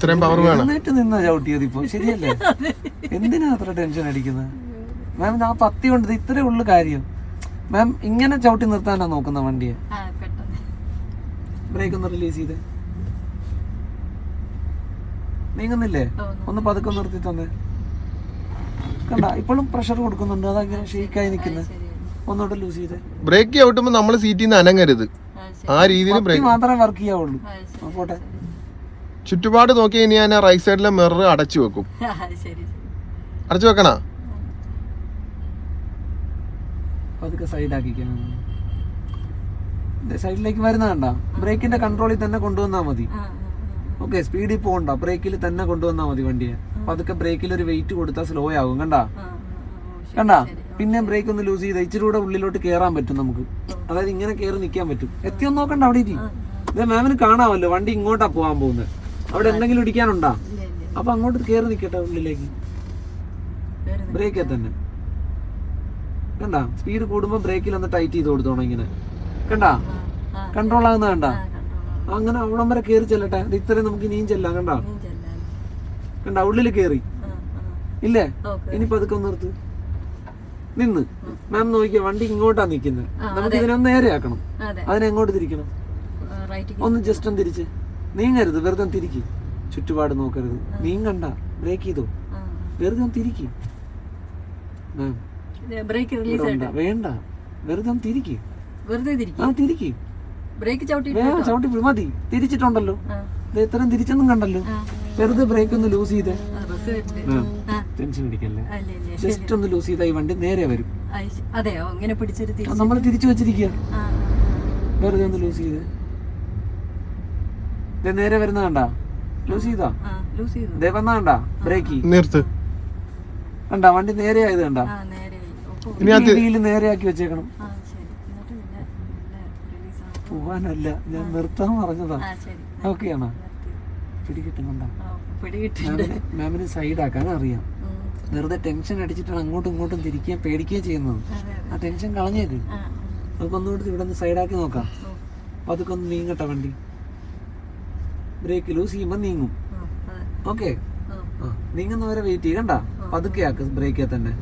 എന്നിട്ട് നിന്നാ ചവിട്ടിയത് ഇപ്പൊ ശരിയല്ലേ? എന്തിനാ അത്ര ടെൻഷൻ അടിക്കുന്നത്? മാം ആ പത്തി കൊണ്ട് ഇത്രേ ഉള്ളു കാര്യം. മാം ഇങ്ങനെ ചവിട്ടി നിർത്താനാ നോക്കുന്ന വണ്ടിയെ. ബ്രേക്ക് ഒന്ന് റിലീസ് ചെയ്തേ. നീങ്ങുന്നില്ലേ? ഒന്ന് പതുക്കെ നിർത്തി തന്നെ. കണ്ട ഇപ്പോഴും പ്രഷർ കൊടുക്കുന്നുണ്ട്, അതങ്ങനെ ഷെയ്ക്കായി നിൽക്കുന്നത്. ഒന്നുകൂടെ ലൂസ് ചെയ്തേ. ബ്രേക്ക് ചവിട്ടുമ്പോ നമ്മള് സീറ്റിൽ നിന്ന് അനങ്ങരുത്, ആ രീതിയിൽ ബ്രേക്ക് മാത്രമേ വർക്ക് ചെയ്യാവുള്ളൂ. പോട്ടെ. ചുറ്റുപാട് നോക്കി ഇനി ഞാൻ റൈറ്റ് സൈഡിലെ മിറർ അടച്ചു വെക്കും. അടച്ചു വെക്കണ? പതുക്കെ സൈഡാക്കിക്കണം. സൈഡിലേക്ക് വരുന്ന കണ്ട ബ്രേക്കിന്റെ കൺട്രോളിൽ തന്നെ കൊണ്ടുവന്നാ മതി. ഓക്കെ, സ്പീഡിൽ പോകണ്ട, ബ്രേക്കിൽ തന്നെ കൊണ്ടുവന്നാ മതി വണ്ടിയെ. പതുക്കെ ബ്രേക്കിൽ ഒരു വെയിറ്റ് കൊടുത്താൽ സ്ലോ ആകും. കണ്ടാ പിന്നെ ബ്രേക്ക് ഒന്ന് ലൂസ് ചെയ്താൽ ഇച്ചിരി കൂടെ ഉള്ളിലോട്ട് കയറാൻ പറ്റും നമുക്ക്. അതായത് ഇങ്ങനെ കയറി നിൽക്കാൻ പറ്റും. എത്തിയൊന്നും നോക്കണ്ട, അവിടെ ഇരി. ഇത് മാമിന് കാണാമല്ലോ വണ്ടി ഇങ്ങോട്ടാ പോകാൻ പോകുന്നത്. അവിടെ എന്തെങ്കിലും ഇടിക്കാനുണ്ടാ? അപ്പൊ അങ്ങോട്ട് കയറി നിൽക്കട്ടെ ഉള്ളിലേക്ക്, ബ്രേക്കിൽ തന്നെ. കണ്ടാ സ്പീഡ് കൂടുമ്പോ ബ്രേക്കിൽ ഒന്ന് ടൈറ്റ് ചെയ്ത് കൊടുത്തോണം ഇങ്ങനെ. കണ്ടാ കൺട്രോൾ ആകുന്ന കണ്ടാ? അങ്ങനെ അവിടം വരെ കയറി ചെല്ലട്ടെ. അത് ഇത്രയും നമുക്ക് ഇനിയും ചെല്ലാം. കണ്ടാ ഉള്ളിൽ കയറി ഇല്ലേ? ഇനി പതുക്കെ നിർത്ത്. നിന്ന് മാം നോക്കിയ വണ്ടി ഇങ്ങോട്ടാ നിക്കുന്നത്. നമുക്ക് ഇതിനൊന്ന് നേരെയാക്കണം. അതിനെങ്ങോട്ട് തിരിക്കണം? ഒന്ന് ജസ്റ്റ് ഒന്ന് തിരിച്ച്. നീങ്ങരുത്, വെറുതെ തിരിക്ക്. ചുറ്റുപാട് നോക്കരുത്, നീങ്ങണ്ട. ബ്രേക്ക് ചെയ്തോ, വെറുതെ തിരിക്ക്. മാം വേണ്ട, വെറുതെ തിരിക്ക്. തിരിക്ക്. ചവിട്ടി മതി. തിരിച്ചിട്ടുണ്ടല്ലോ, ഇത്രയും തിരിച്ചൊന്നും കണ്ടല്ലോ. വെറുതെ ബ്രേക്ക് ഒന്ന് ലൂസ് ചെയ്തേ. ടെൻഷൻ അടിക്കല്ലേ, ജസ്റ്റ് ഒന്ന് ലൂസ് ചെയ്താൽ ഈ വണ്ടി നേരെ വരും. നമ്മൾ തിരിച്ചു വെച്ചിരിക്കുക. വെറുതെ ഒന്ന് ലൂസ് ചെയ്ത് നേരെ വരുന്ന കണ്ടാ? ലൂസ് ചെയ്താ ലൂസ് ചെയ്തു. ദേ വന്നാ ബ്രേക്ക് നിർത്ത്. കണ്ടാ വണ്ടി നേരെ ആയത് കണ്ടാ. നേരെ ഇനി അത് വീല് നേരെയാക്കി വെച്ചേക്കണം. ശരി. എന്നിട്ട് പിന്നെ റിലീസ് ആണ്. പോവാനല്ല ഞാൻ നിർത്താൻ പറഞ്ഞതാ. ശരി. ഓക്കെയാണോ? പിടികിട്ടുന്നുണ്ടോ? പിടികിട്ടില്ല. മാമിന് സൈഡാക്കാൻ അറിയാം. വെറുതെ ടെൻഷൻ അടിച്ചിട്ടാണ് അങ്ങോട്ടും ഇങ്ങോട്ടും തിരിക്കുകയും പേടിക്കുകയും ചെയ്യുന്നത്. ആ ടെൻഷൻ കളഞ്ഞേക്ക്. നമുക്കൊന്നുകൂടി ഇവിടെ നിന്ന് സൈഡാക്കി നോക്കാം. അപ്പൊ അതൊക്കെ ഒന്ന് നീങ്ങട്ടെ വണ്ടി. ബ്രേക്ക് ലൂസ് ചെയ്യുമ്പോൾ നീങ്ങും. ഓക്കെ, നീങ്ങുന്നവരെ വെയിറ്റ് ചെയ്യണ്ട. പതുക്കെ ആക്ക് ബ്രേക്കിൽ തന്നെ.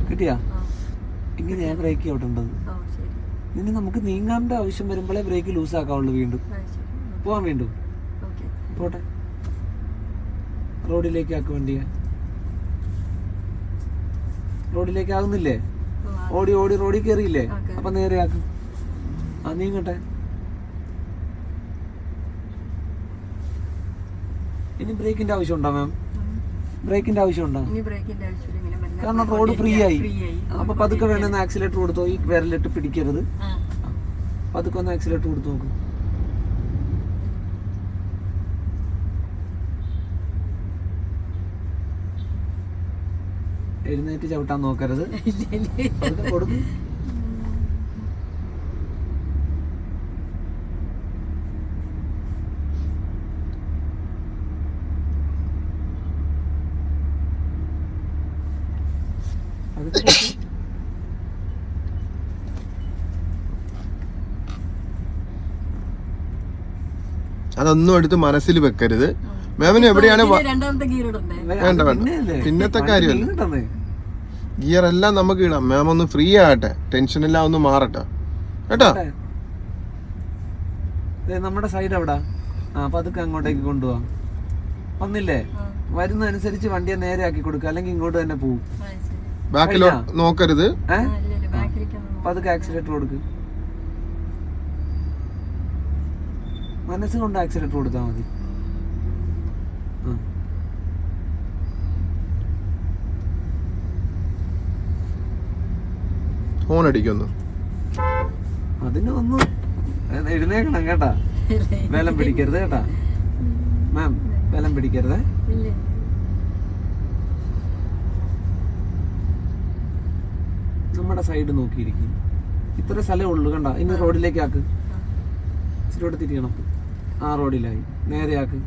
കിട്ടിയാ? ഇങ്ങനെയാ ബ്രേക്ക് ഔട്ടുണ്ടത്. ഇനി നമുക്ക് നീങ്ങാൻ്റെ ആവശ്യം വരുമ്പോഴേ ബ്രേക്ക് ലൂസ് ആക്കാവുള്ളൂ. വീണ്ടും പോവാൻ വീണ്ടും പോട്ടെ. റോഡിലേക്ക് ആക്ക് വണ്ടിയെ. റോഡിലേക്ക് ആകുന്നില്ലേ? ഓടി ഓടി റോഡിൽ കയറിയില്ലേ? അപ്പൊ നേരെ ആക്കും. നീങ്ങട്ടെ. ഇനി ബ്രേക്കിന്റെ ആവശ്യമുണ്ടോ മാം? ബ്രേക്കിന്റെ ആവശ്യമുണ്ടോ? കാരണം റോഡ് ഫ്രീ ആയി. അപ്പൊ പതുക്കെ വേണമെന്ന് ആക്സിലേറ്റർ കൊടുത്തോ. ഈ വിരലിട്ട് പിടിക്കരുത്. പതുക്കെ ഒന്ന് ആക്സിലേറ്റർ കൊടുത്തു നോക്ക്. എഴുന്നേറ്റ് ചവിട്ടാൻ നോക്കരുത്. കൊടുക്കും. അതൊന്നും എടുത്ത് മനസ്സിൽ വെക്കരുത്. മാമിന് എവിടെയാണ് വേണ്ട പിന്നത്തെ കാര്യമല്ല. ഗിയർ എല്ലാം നമുക്ക് ഇടാം. മാം ഒന്ന് ഫ്രീ ആകട്ടെ, ടെൻഷൻ എല്ലാം ഒന്ന് മാറട്ടെ കേട്ടോ. നമ്മുടെ സൈഡ് എവിടാ? പതുക്കെ അങ്ങോട്ടേക്ക് കൊണ്ടുപോവാ. വന്നില്ലേ? വരുന്ന അനുസരിച്ച് വണ്ടിയെ നേരെ ആക്കി കൊടുക്കുക, അല്ലെങ്കിൽ ഇങ്ങോട്ട് തന്നെ പോവും. ബാക്കിലോ നോക്കരുത്. പതുക്കെ ആക്സിലേറ്റർ കൊടുക്ക്. മനസ്സുകൊണ്ട് ആക്സിലേറ്റർ കൊടുത്താൽ മതി. ഫോൺ അടിക്കുന്നു. അതിന് ഒന്ന് എഴുന്നേക്കണം കേട്ടാ. ബലം പിടിക്കരുത് കേട്ടാ മാം, ബലം പിടിക്കരുത്. നമ്മുടെ സൈഡ് നോക്കിയിരിക്കും. ഇത്ര സ്ഥലമേ ഉള്ളൂ കണ്ട. ഇനി റോഡിലേക്ക് ആക്ക്. ഇച്ചിരി തിരിയണം. ആ റോഡിലായി. നേരെ ആക്ക്.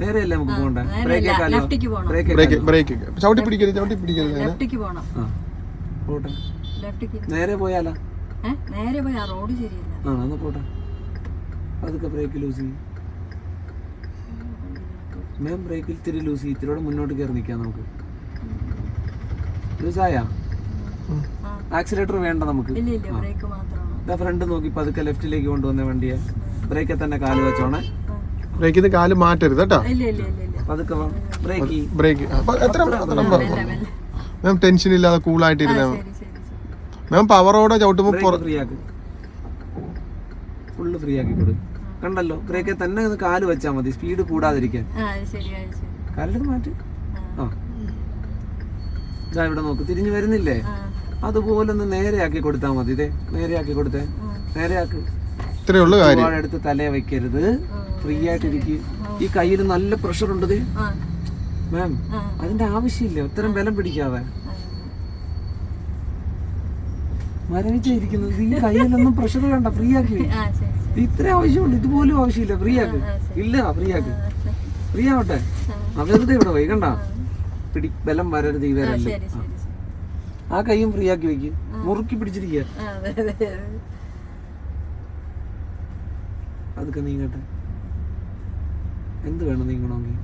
നേരെയല്ലേ നമുക്ക് പോകണ്ടേ? ചവിട്ടി പിടിക്കരുത്, ചവിട്ടി പിടിക്കരുത്. പോട്ടെ. നേരെ പോയാലോ? നേരെ പോയി. ആ റോഡ് ശരിയല്ല. എന്നാ പോട്ടെ. അതൊക്കെ ബ്രേക്ക് ലൂസ് ചെയ്യും മാം. ബ്രേക്കിൽ ഇത്തിരി ലൂസ് ചെയ്യും. ഇത്തിരി മുന്നോട്ട് കയറി നിൽക്കാം നമുക്ക്. ലൂസായാ? ആക്സിലേറ്റർ വേണ്ട നമുക്ക്. ഫ്രണ്ട് നോക്കി പതുക്കെ ലെഫ്റ്റിലേക്ക് കൊണ്ടുവന്ന വണ്ടിയെ. ബ്രേക്കിൽ തന്നെ കാല് വെച്ചോണേ. ബ്രേക്കിൽ കാല് മാറ്റരുത് കേട്ടോ. പതുക്കെ ബ്രേക്ക് ബ്രേക്ക്. മാം ടെൻഷൻ ഇല്ലാതെ കൂളായിട്ടിരുന്ന മാം. പവറോടെ ചവിട്ടുമ്പോ ഫ്രീ ആക്കി. ഫുള്ള് ഫ്രീ ആക്കി കൊടുക്കും. കണ്ടല്ലോ, ബ്രേക്കിൽ തന്നെ കാല് വെച്ചാൽ മതി, സ്പീഡ് കൂടാതിരിക്കാൻ. കാലെടുത്ത് മാറ്റി. ഇതാ ഇവിടെ നോക്ക്, തിരിഞ്ഞു വരുന്നില്ലേ? അതുപോലെ ഒന്ന് നേരെയാക്കി കൊടുത്താൽ മതി. ഇതേ നേരെയാക്കി കൊടുത്തേ. നേരെയാക്ക്. ഇത്രേ ഉള്ളൂ കാര്യം. എടുത്ത് തലയെ വെക്കരുത്. ഫ്രീ ആയിട്ടിരിക്കും. ഈ കയ്യിൽ നല്ല പ്രഷർ ഉണ്ട് മാം. അതിന്റെ ആവശ്യമില്ല. ഇത്തരം ബലം പിടിക്കാതെ മരവിച്ചിരിക്കുന്നത്. ഈ കയ്യിലൊന്നും പ്രഷർ വേണ്ട. ഫ്രീ ആക്കി. ഇത്ര ആവശ്യമുണ്ട്. ഇതുപോലും ആവശ്യമില്ല. ഫ്രീ ആക്ക്. ഇല്ല, ഫ്രീ ആക്ക്. ഫ്രീ ആവട്ടെ. വെറുതെ ഇവിടെ പോയി കണ്ട. ബലം വരരുത്. ഈ വരല്ലേ. ആ കൈയും ഫ്രീ ആക്കി വെക്ക്. മുറുക്കി പിടിച്ചിരിക്കുക. അതൊക്കെ നീങ്ങട്ടെ. എന്ത് വേണം നീങ്ങണമെങ്കിൽ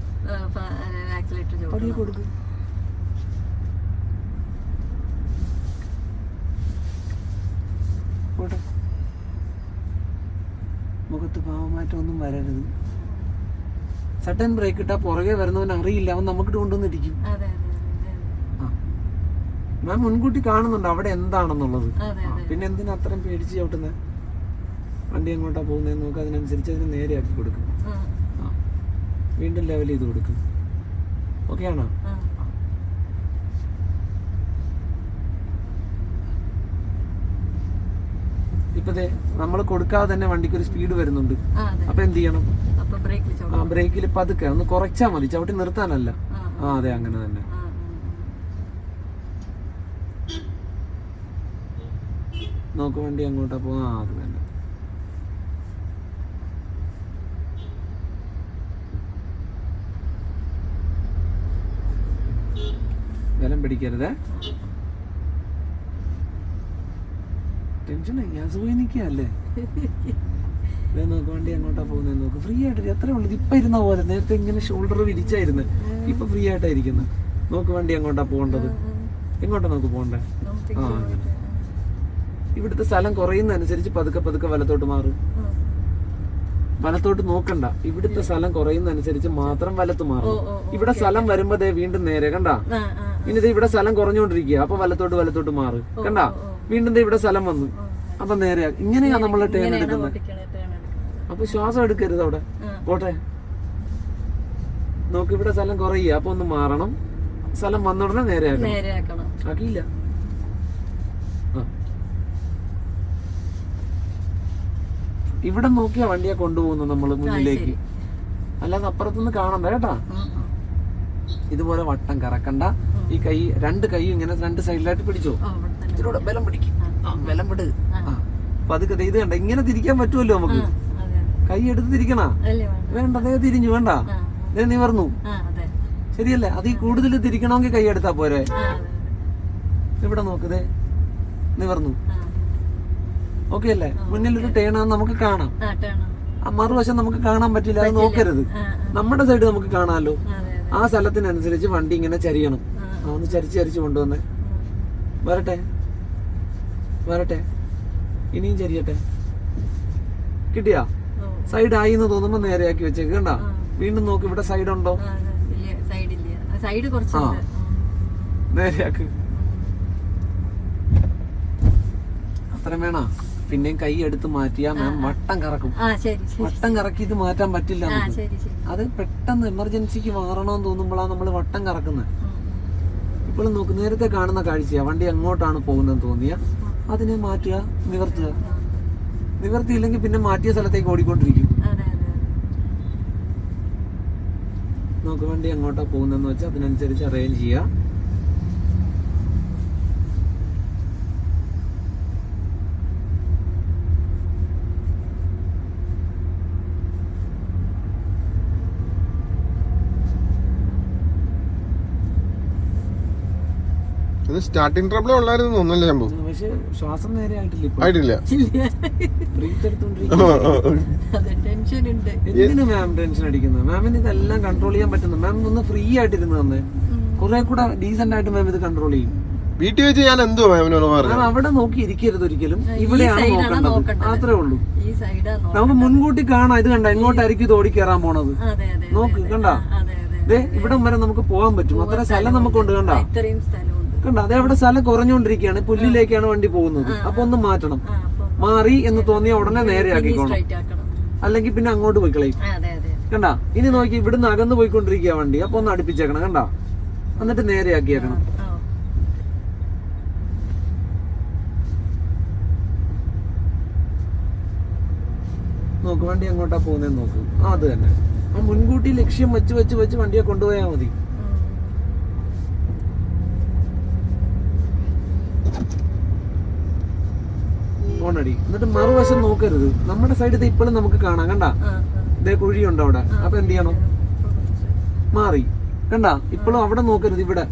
പടിയെ കൊടുക്ക്. പോട്ടെ. മുഖത്ത് ഭാവമാറ്റം ഒന്നും വരരുത്. സഡൻ ബ്രേക്ക് ഇട്ടാ പുറകെ വരുന്നവൻ അറിയില്ല. അവൻ നമുക്കിട്ട് കൊണ്ടുവന്നിരിക്കും. മാം മുൻകൂട്ടി കാണുന്നുണ്ട് അവിടെ എന്താണെന്നുള്ളത്. പിന്നെ എന്തിനാ അത്രയും പേടിച്ച് ചവിട്ടുന്നത്? വണ്ടി എങ്ങോട്ടാ പോകുന്നതെന്ന് നോക്കുക. അതിനനുസരിച്ച് അതിന് നേരെ ആക്കി കൊടുക്കും. വീണ്ടും ലെവൽ ചെയ്ത് കൊടുക്കും. ഓക്കെ ആണോ? ഇപ്പതേ നമ്മൾ കൊടുക്കാതെ തന്നെ വണ്ടിക്ക് ഒരു സ്പീഡ് വരുന്നുണ്ട്. അപ്പൊ എന്ത് ചെയ്യണം? ബ്രേക്കിൽ പതുക്കെ ഒന്ന് കുറച്ചാ മതി, ചവിട്ടി നിർത്താനല്ല. അതെ, അങ്ങനെ തന്നെ. നോക്ക് വണ്ടി അങ്ങോട്ടാ പോകുന്ന. അത് തന്നെ. ബലം പിടിക്കരുത്. ടെൻഷൻ ഗ്യാസ് പോയി നിൽക്കല്ലേ. നോക്ക് വണ്ടി അങ്ങോട്ടാ പോകുന്നത്. നോക്ക് ഫ്രീ ആയിട്ട് എത്ര ഉള്ളത്. ഇപ്പൊ ഇരുന്ന പോലെ നേരത്തെ ഇങ്ങനെ ഷോൾഡർ വിരിച്ചായിരുന്നു, ഇപ്പൊ ഫ്രീ ആയിട്ടായിരിക്കുന്നത്. നോക്ക് വണ്ടി അങ്ങോട്ടാ പോകേണ്ടത്. എങ്ങോട്ടാ നോക്ക് പോകണ്ടേ? ഇവിടുത്തെ സ്ഥലം കുറയുന്നതനുസരിച്ച് പതുക്കെ പതുക്കെ വലത്തോട്ട് മാറും. വലത്തോട്ട് നോക്കണ്ട. ഇവിടുത്തെ സ്ഥലം കുറയുന്നതനുസരിച്ച് മാത്രം വലത്ത് മാറും. ഇവിടെ സ്ഥലം വരുമ്പോ വീണ്ടും നേരെ കണ്ടാ. ഇനി ഇവിടെ സ്ഥലം കുറഞ്ഞുകൊണ്ടിരിക്കുക. അപ്പൊ വലത്തോട്ട് മാറ് കണ്ടാ. വീണ്ടും ഇവിടെ സ്ഥലം വന്നു. അപ്പൊ നേരെ. ഇങ്ങനെയാ നമ്മള് ടേൺ എടുക്കുന്നത്. അപ്പൊ ശ്വാസം എടുക്കരുത് അവിടെ. പോട്ടെ. നോക്ക് ഇവിടെ സ്ഥലം കുറയുക. അപ്പൊ ഒന്ന് മാറണം. സ്ഥലം വന്ന ഉടനെ നേരെ ആക്കണം. ആക്കിയില്ല. ഇവിടെ നോക്കിയാ വണ്ടിയെ കൊണ്ടുപോകുന്നു നമ്മള് മുന്നിലേക്ക്. അല്ലാതെ അപ്പുറത്തുനിന്ന് കാണണ്ട കേട്ടാ. ഇതുപോലെ വട്ടം കറക്കണ്ട. ഈ കൈ രണ്ട് കൈ ഇങ്ങനെ രണ്ട് സൈഡിലായിട്ട് പിടിച്ചോ. ഇതിലൂടെ ബലം പിടിക്കും. ബലം വിട്. പതുക്കെ ഇത് കണ്ട. ഇങ്ങനെ തിരിക്കാൻ പറ്റുമല്ലോ നമുക്ക്. കൈ എടുത്ത് തിരിക്കണ വേണ്ട. അതേ തിരിഞ്ഞു. വേണ്ട, അതേ നിവർന്നു. ശരിയല്ലേ? അത് ഈ കൂടുതൽ തിരിക്കണമെങ്കിൽ കൈ എടുത്താ പോരെ. ഇവിടെ നോക്കതേ നിവർന്നു. ഓക്കെ അല്ലേ? മുന്നിലൊരു ടേണാന്ന് നമുക്ക് കാണാം. ആ മറുവശം നമുക്ക് കാണാൻ പറ്റില്ല. അത് നോക്കരുത്. നമ്മുടെ സൈഡ് നമുക്ക് കാണാമല്ലോ. ആ സ്ഥലത്തിനനുസരിച്ച് വണ്ടി ഇങ്ങനെ ചരിയണം. ഒന്ന് ചരിച്ച് കൊണ്ടുവന്നേ. വരട്ടെ. ഇനിയും ചരിയട്ടെ. കിട്ടിയാ? സൈഡ് ആയി എന്ന് തോന്നുമ്പോ നേരെയാക്കി വെച്ചേക്ക്. കണ്ടാ? വീണ്ടും നോക്ക്. ഇവിടെ സൈഡ് ഉണ്ടോ? നേരെയാക്ക്. അത്ര വേണ. പിന്നെയും കൈ എടുത്ത് മാറ്റിയാ മാം വട്ടം കറക്കും. വട്ടം കറക്കിയിട്ട് മാറ്റാൻ പറ്റില്ല. അത് പെട്ടെന്ന് എമർജൻസിക്ക് മാറണമെന്ന് തോന്നുമ്പോഴാണ് നമ്മൾ വട്ടം കറക്കുന്നത്. ഇപ്പോഴും നോക്ക്. നേരത്തെ കാണുന്ന കാഴ്ചയാ. വണ്ടി എങ്ങോട്ടാണ് പോകുന്നതെന്ന് തോന്നിയ അതിനെ മാറ്റുക, നിവർത്തുക. നിവർത്തിയില്ലെങ്കിൽ പിന്നെ മാറ്റിയ സ്ഥലത്തേക്ക് ഓടിക്കൊണ്ടിരിക്കും. നോക്ക് വണ്ടി എങ്ങോട്ടാ പോകുന്നതെന്ന് വെച്ചാൽ അതിനനുസരിച്ച് അറേഞ്ച് ചെയ്യുക. സ്റ്റാർട്ടിംഗ് ട്രബിളേ ഉള്ളായിരുന്നു തോന്നുന്നല്ലേ സംഭവം. പക്ഷെ ശ്വാസം നേരെ ആയിട്ടില്ല. എന്തിനു മാം ടെൻഷൻ അടിക്കുന്നത്? മാമിന് ഇതെല്ലാം കൺട്രോൾ ചെയ്യാൻ പറ്റുന്നു. മാം ഒന്ന് ഫ്രീ ആയിട്ടിരുന്നു തന്നെ കുറെ കൂടെ ഡീസന്റ് ആയിട്ട് മാം ഇത് കൺട്രോൾ ചെയ്യും. വീട്ടിൽ വെച്ച് ഞാൻ എന്തോ മാം അവിടെ നോക്കി ഇരിക്കരുത് ഒരിക്കലും. ഇവിടെയാണ് നോക്കേണ്ടത്. അത്രേ ഉള്ളൂ. നമുക്ക് മുൻകൂട്ടി കാണാം. ഇത് കണ്ട എങ്ങോട്ടായിരിക്കും ഇത് ഓടിക്കേറാൻ പോണത്. നോക്ക്. കണ്ടാ? ഇവിടം വരെ നമുക്ക് പോകാൻ പറ്റും. അത്ര സ്ഥലം നമുക്കുണ്ട്. കണ്ടാ? കണ്ട? അതേ അവിടെ സ്ഥലം കുറഞ്ഞുകൊണ്ടിരിക്കുകയാണ്. പുല്ലിലേക്കാണ് വണ്ടി പോകുന്നത്. അപ്പൊ ഒന്ന് മാറ്റണം. മാറി എന്ന് തോന്നിയ ഉടനെ നേരെ ആക്കിക്കോണം. അല്ലെങ്കിൽ പിന്നെ അങ്ങോട്ട് പോയി കളയും. കണ്ടാ? ഇനി നോക്കി ഇവിടുന്ന് അകന്ന് പോയിക്കൊണ്ടിരിക്കുക വണ്ടി. അപ്പൊ ഒന്ന് അടുപ്പിച്ചേക്കണം. കണ്ടാ? എന്നിട്ട് നേരെ ആക്കിയേക്കണം. നോക്ക് വണ്ടി എങ്ങോട്ടാ പോകുന്നതെന്ന് നോക്ക്. അത് തന്നെ. ആ മുൻകൂട്ടി ലക്ഷ്യം വെച്ച് വണ്ടിയെ കൊണ്ടുപോയാൽ മതി. ഓണടി. എന്നിട്ട് മറുവശം നോക്കരുത്. നമ്മുടെ സൈഡിൽ ഇപ്പോഴും നമുക്ക് കാണാം. കണ്ടാ? ഇതേ കുഴിയുണ്ട് അവിടെ. അപ്പൊ എന്ത് ചെയ്യണം? മാറി. കണ്ടാ? ഇപ്പോഴും അവിടെ നോക്കരുത്. ഇവിടെ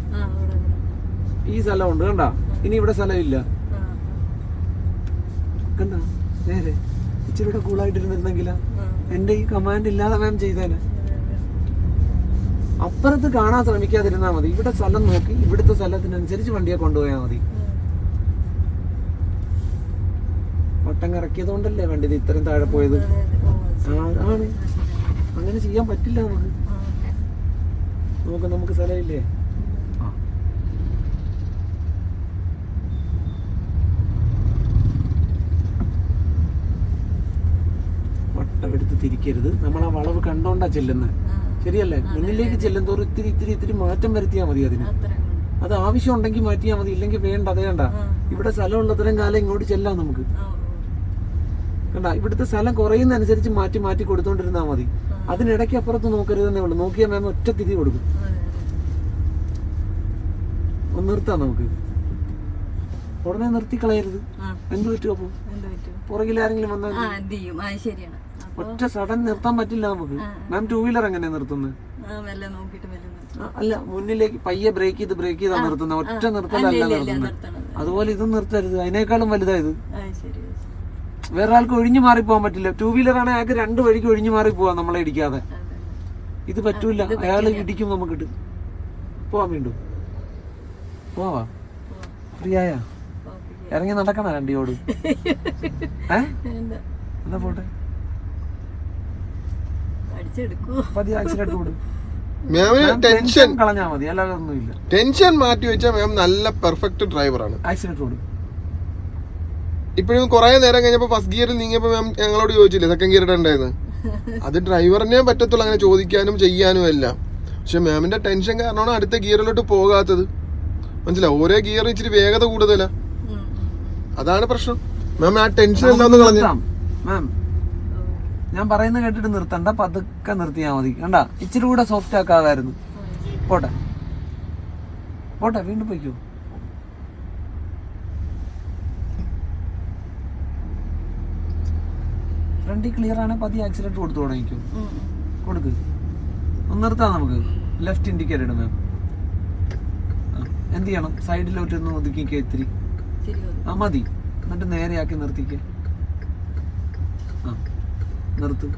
ഈ സ്ഥലമുണ്ട്. കണ്ടാ? ഇനി ഇവിടെ സ്ഥലമില്ല. കണ്ടാ? നേരെ ഇച്ചിരി കൂടെ കൂളായിട്ടിരുന്നിരുന്നെങ്കിലാ. എന്റെ ഈ കമാൻഡ് ഇല്ലാതെ മാം ചെയ്തേനെ. അപ്പുറത്ത് കാണാൻ ശ്രമിക്കാതിരുന്നാ മതി. ഇവിടെ സ്ഥലം നോക്കി ഇവിടുത്തെ സ്ഥലത്തിനനുസരിച്ച് വണ്ടിയെ കൊണ്ടുപോയാൽ മതി. വട്ടം കറക്കിയത് കൊണ്ടല്ലേ വണ്ടി ഇത്രയും താഴെ പോയത്. ആണ്. അങ്ങനെ ചെയ്യാൻ പറ്റില്ല നമുക്ക്. നമുക്ക് സ്ഥലമില്ലേ? വട്ടം എടുത്ത് തിരിക്കരുത്. നമ്മൾ ആ വളവ് കണ്ടോണ്ടാ ചെല്ലുന്നത്. ശരിയല്ലേ? മുന്നിലേക്ക് ചെല്ലും തോറും ഇത്തിരി മാറ്റം വരുത്തിയാൽ മതി. അതിന് അത് ആവശ്യം ഉണ്ടെങ്കിൽ മാറ്റിയാൽ മതി. ഇല്ലെങ്കിൽ വേണ്ട. അതേണ്ട. ഇവിടെ സ്ഥലമുള്ളത്രയും കാലം ഇങ്ങോട്ട് ചെല്ലാം നമുക്ക്. കണ്ട ഇവിടുത്തെ സ്ഥലം കുറയുന്നതനുസരിച്ച് മാറ്റി മാറ്റി കൊടുത്തോണ്ടിരുന്നാ മതി. അതിനിടയ്ക്ക് അപ്പുറത്ത് നോക്കരുതെന്നേ ഉള്ളൂ. നോക്കിയാൽ മാം ഒറ്റ തിരി കൊടുക്കും. ഒന്ന് നിർത്താം നമുക്ക്. ഉടനെ നിർത്തി കളയരുത്. എന്ത് പറ്റും അപ്പൊ? പുറകിലാരെങ്കിലും വന്നാൽ ഒറ്റ സഡൻ നിർത്താൻ പറ്റില്ല നമുക്ക്. മാം 2 വീലർ എങ്ങനെയാ നിർത്തുന്നത്? അല്ല, മുന്നിലേക്ക് പയ്യെ ബ്രേക്ക് ചെയ്താ നിർത്തുന്നത്. ഒറ്റ നിർത്തലല്ല നിർത്തുന്നത്. അതുപോലെ ഇതും നിർത്തരുത്. അതിനേക്കാളും വലുതായത്. വേറെ ആൾക്ക് ഒഴിഞ്ഞു മാറി പോകാൻ പറ്റില്ല. 2 വീലർ ആണെങ്കിൽ അയാൾക്ക് 2 വഴിക്ക് ഒഴിഞ്ഞു മാറി പോവാം നമ്മളെ ഇടിക്കാതെ. ഇത് പറ്റൂല. അയാൾ ഇടിക്കും നമുക്കിട്ട്. പോവാൻ വീണ്ടും പോവാ. ഫ്രീയായ ഇറങ്ങി നടക്കണ വണ്ടിയോട്. എന്നാ പോട്ടെ. ആക്സിഡന്റ് കൂടും. ടെൻഷൻ കളഞ്ഞാ മതി, അല്ലാതെ ഒന്നുമില്ല. ടെൻഷൻ മാറ്റി വെച്ചാൽ മാം നല്ല പെർഫെക്റ്റ് ഡ്രൈവറാണ്. ആക്സിഡന്റ് കൂടും. ഇപ്പോഴും കുറെ നേരം കഴിഞ്ഞപ്പോ ഫസ്റ്റ് ഗിയറിൽ നീങ്ങിയപ്പോ മാം ഞങ്ങളോട് ചോദിച്ചില്ലേ സെക്കൻഡ് ഗിയർ ഇടണ്ടായിരുന്നു? അത് ഡ്രൈവറിനെ പറ്റത്തുള്ളൂ അങ്ങനെ ചോദിക്കാനും ചെയ്യാനും എല്ലാം. പക്ഷെ മാമിന്റെ ടെൻഷൻ കാരണമാണ് അടുത്ത ഗിയറിലോട്ട് പോകാത്തത്. മനസ്സിലാവും? ഓരോ ഗിയർ ഇച്ചിരി വേഗത കൂടുതലാ, അതാണ് പ്രശ്നം. മാം ആ ടെൻഷൻ എല്ലാം ഒന്ന് കളഞ്ഞു. മാം ഞാൻ പറയുന്നത് കേട്ടിട്ട് നിർത്തണ്ട, പതുക്കെ നിർത്തിയാ മതി. കണ്ട ഇച്ചിരി കൂടെ സോഫ്റ്റ് ആക്കാതായിരുന്നു. പോട്ടെ പോട്ടെ, വീണ്ടും പോയിക്കോ. ഫ്രണ്ടിൽ ക്ലിയർ ആണ്. പതി ആക്സിഡന്റ് കൊടുത്തു തുടങ്ങിക്കും. കൊടുക്ക്. ഒന്ന് നിർത്താം നമുക്ക്. ലെഫ്റ്റ് ഇൻഡിക്കേറ്റർ ഇടും മാം. എന്ത് ചെയ്യണം? സൈഡിലോട്ട് ഒന്ന് ഒതുക്കിക്കേ ഇത്തിരി. മതി. എന്നിട്ട് നേരെയാക്കി നിർത്തിക്കേ. നിർത്ത്.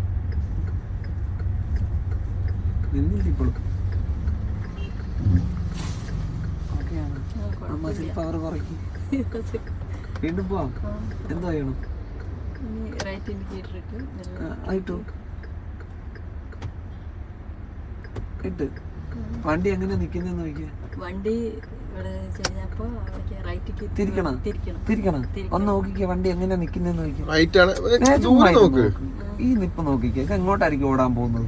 നിന്നില്ല ഇപ്പോഴും. ഓക്കെയാണ്. മസിൽ പവർ കുറയ്ക്കും. വീണ്ടും പോവാം. എന്താ ചെയ്യണം? ആയിട്ടോ ഇട്ട്. വണ്ടി എങ്ങനെ നിക്കുന്നെന്ന് നോക്കിയാ. വണ്ടി തിരിക്കണം. ഒന്ന് നോക്കിക്കേ വണ്ടി എങ്ങനെ നിക്കുന്നെന്ന് നോക്കിയാ. ഈ നിപ്പ് നോക്കിക്കേ. എങ്ങോട്ടായിരിക്കും ഓടാൻ പോകുന്നത്?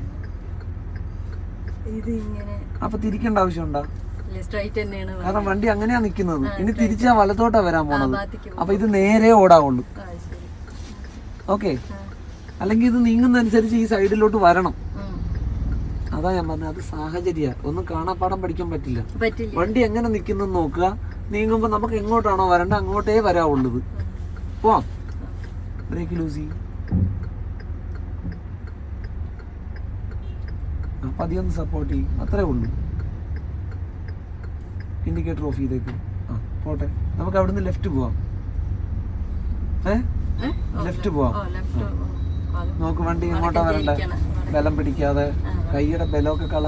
അപ്പൊ തിരിക്കേണ്ട ആവശ്യമുണ്ടോ? കാരണം വണ്ടി അങ്ങനെയാ നിക്കുന്നത്. ഇനി തിരിച്ചാ വലത്തോട്ടാ വരാൻ പോണത്. അപ്പൊ ഇത് നേരെ ഓടാവുള്ളൂ. ഓക്കെ. അല്ലെങ്കിൽ ഇത് നീങ്ങുന്നതനുസരിച്ച് ഈ സൈഡിലോട്ട് വരണം. അതാ ഞാൻ പറഞ്ഞത്. അത് സാഹചര്യ. ഒന്നും കാണാപ്പാടം പഠിക്കാൻ പറ്റില്ല. വണ്ടി എങ്ങനെ നിക്കുന്നു നോക്കുക. നീങ്ങുമ്പോ നമുക്ക് എങ്ങോട്ടാണോ വരണ്ട അങ്ങോട്ടേ വരാവുള്ളത്. പോവാം. ബ്രേക്ക് ലൂസ് ചെയ്യും. പതിയൊന്ന് സപ്പോർട്ട് ചെയ്യും. അത്രേ ഉള്ളൂ. ഇൻഡിക്കേറ്റർ ഓഫ് ചെയ്തേക്ക്. പോട്ടെ. നമുക്ക് അവിടുന്ന് ലെഫ്റ്റ് പോവാം. ലെഫ്റ്റ് പോവാം. നോക്ക് വണ്ടി എങ്ങോട്ടാ വരണ്ടേ. ബലം പിടിക്കാതെ കൈയുടെ ബലമൊക്കെ കള.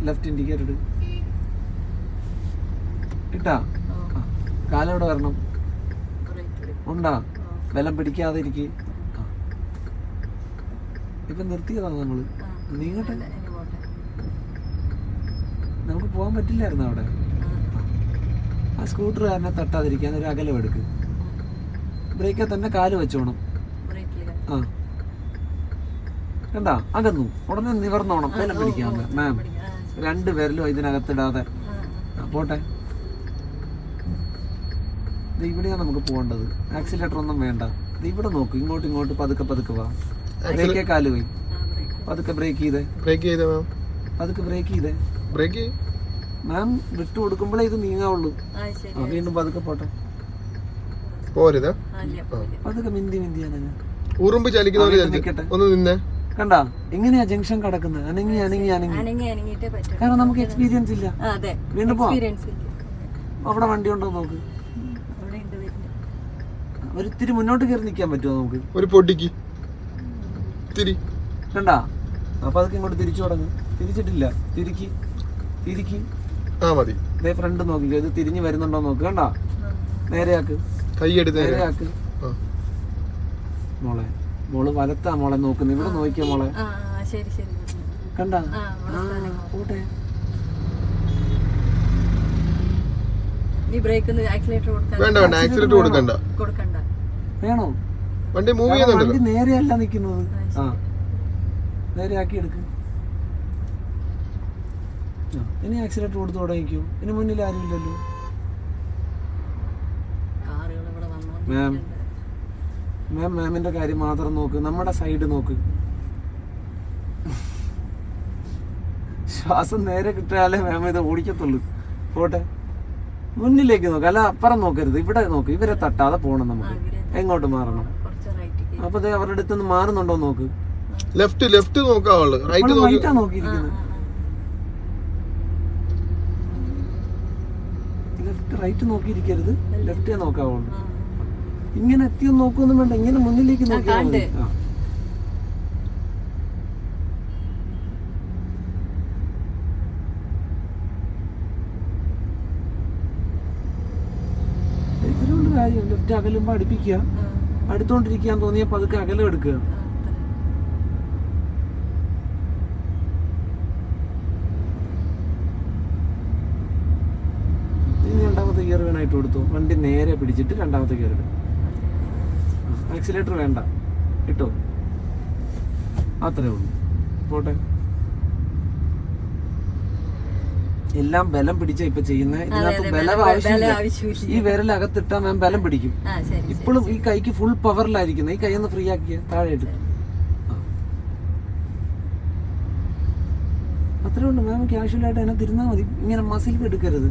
ലെഫ്റ്റ് ഇൻഡിക്കേറ്റർ ഇട്ടാ. കാലെവിടെ വരണം? ഉണ്ടാ. ബലം പിടിക്കാതെ ഇരിക്കും. ഇപ്പൊ നിർത്തിയതാണ് നമ്മള്. നീങ്ങട്ടെ. നമുക്ക് പോകാൻ പറ്റില്ലായിരുന്നു അവിടെ. ആ സ്കൂട്ടറുകാരനെ തട്ടാതിരിക്കാൻ ഒരു അകലം എടുക്ക്. ബ്രേക്കിൽ തന്നെ കാല് വെച്ചോണം. ആ കണ്ടാ അകന്നു. ഉടനെ നിവർന്നോണം. ബലം പിടിക്കാതെ മാം. 2 വിരലും ഇതിനകത്തിടാതെ. പോട്ടെ. ഇവിടെയാണ് നമുക്ക് പോകേണ്ടത്. ആക്സിലേറ്റർ ഒന്നും വേണ്ട. ഇവിടെ നോക്ക്. ഇങ്ങോട്ട് പതുക്കെ വാ. ബ്രേക്കേ കാല് പോയി. പതുക്കെ ബ്രേക്ക് ചെയ്തേ. പതുക്കെ ബ്രേക്ക് ചെയ്തേ. മാം വിട്ടു കൊടുക്കുമ്പോഴേ ഇത് നീങ്ങാവുള്ളൂ. വീണ്ടും പതുക്കെ പോട്ടെ. പതുക്കെ മിന്തിയാണ്. ഉറുമ്പ് ചലിക്കുന്ന ഒന്ന് നിന്നേ. കണ്ടാ എങ്ങനെയാ ജംഗ്ഷൻ കിടക്കുന്നത്? അനങ്ങി കാരണം നമുക്ക് എക്സ്പീരിയൻസ് ഇല്ല. വീണ്ടും പോവാം. അവിടെ വണ്ടി ഉണ്ടോ നോക്ക്. ഒരിത്തിരി മുന്നോട്ട് കയറി നിൽക്കാൻ പറ്റുമോ നമുക്ക്? ഒരു പൊട്ടിക്ക് കണ്ടാ. അപ്പൊ അതൊക്കെ ഇങ്ങോട്ട് തിരിച്ചു തുടങ്ങും. തിരിച്ചിട്ടില്ല. തിരിക്ക്. ഫ്രണ്ട് നോക്കിക്കോ. ഇത് തിരിഞ്ഞു വരുന്നുണ്ടോ നോക്ക്. കണ്ടാ. നേരെയാക്ക്. നേരെയാക്ക്. മോള് വലത്താ മോളെ നോക്കുന്നു. ഇവിടെ നോക്കിയ മോളെ. കണ്ടാ. പോട്ടെ. വേണോ? വണ്ടി നേരെയല്ല നിക്കുന്നത്. നേരെയാക്കി എടുക്ക്. ഇനി ആക്സിലേറ്റർ കൊടുത്ത് തുടങ്ങിക്കോ. ഇനി മുന്നിൽ ആരുമില്ലല്ലോ. മാമിന്റെ കാര്യം മാത്രം നോക്ക്, നമ്മുടെ സൈഡ് നോക്ക്. ശ്വാസം നേരെ കിട്ടിയാലേ മാം ഇത് ഓടിക്കത്തുള്ളൂ. പോട്ടെ, മുന്നിലേക്ക് നോക്ക്, അല്ല അപ്പുറം നോക്കരുത്, ഇവിടെ നോക്ക്. ഇവരെ തട്ടാതെ പോകണം, നമുക്ക് എങ്ങോട്ട് മാറണം. അപ്പൊ അവരുടെ അടുത്ത് നിന്ന് മാറുന്നുണ്ടോ നോക്ക്. ലെഫ്റ്റ് നോക്കാവുള്ളൂ, റൈറ്റാ നോക്കിയിരിക്കുന്നത്. ലെഫ്റ്റ് റൈറ്റ് നോക്കിയിരിക്കരുത്, ലെഫ്റ്റേ നോക്കാവുള്ളൂ. ഇങ്ങനെ എത്തിയൊന്നും നോക്കൊന്നും വേണ്ട, ഇങ്ങനെ മുന്നിലേക്ക് നോക്കിയാൽ മതി. ഇതിലുള്ള കാര്യം ലെഫ്റ്റ് അകലുമ്പോ അടുപ്പിക്കുക, അടുത്തോണ്ടിരിക്കാൻ തോന്നിയ പതുക്കെ അകലം എടുക്കുക. രണ്ടാമത്തെ ഗിയർ വേണമായിട്ട് കൊടുത്തു. വണ്ടി നേരെ പിടിച്ചിട്ട് രണ്ടാമത്തെ ഗിയർ ഇടും. ആക്സിലേറ്റർ വേണ്ട, ഇട്ടോ, അത്രേ ഉള്ളൂ. പോട്ടെ. എല്ലാം ബലം പിടിച്ച ഇപ്പൊ ചെയ്യുന്ന, ഇതിനകത്ത് ബലം ആവശ്യമില്ല. ഈ വിരലകത്തിട്ടാ മാം ബലം പിടിക്കും. ഇപ്പോഴും ഈ കൈക്ക് ഫുൾ പവറിലായിരിക്കുന്നത്. ഈ കൈ ഒന്ന് ഫ്രീ ആക്കിയ താഴെയിട്ട്. അത്രേ ഉള്ളൂ മാം. ക്യാഷ്വലായിട്ട് അതിനെ തിരുന്നാ മതി, ഇങ്ങനെ മസിൽ എടുക്കരുത്.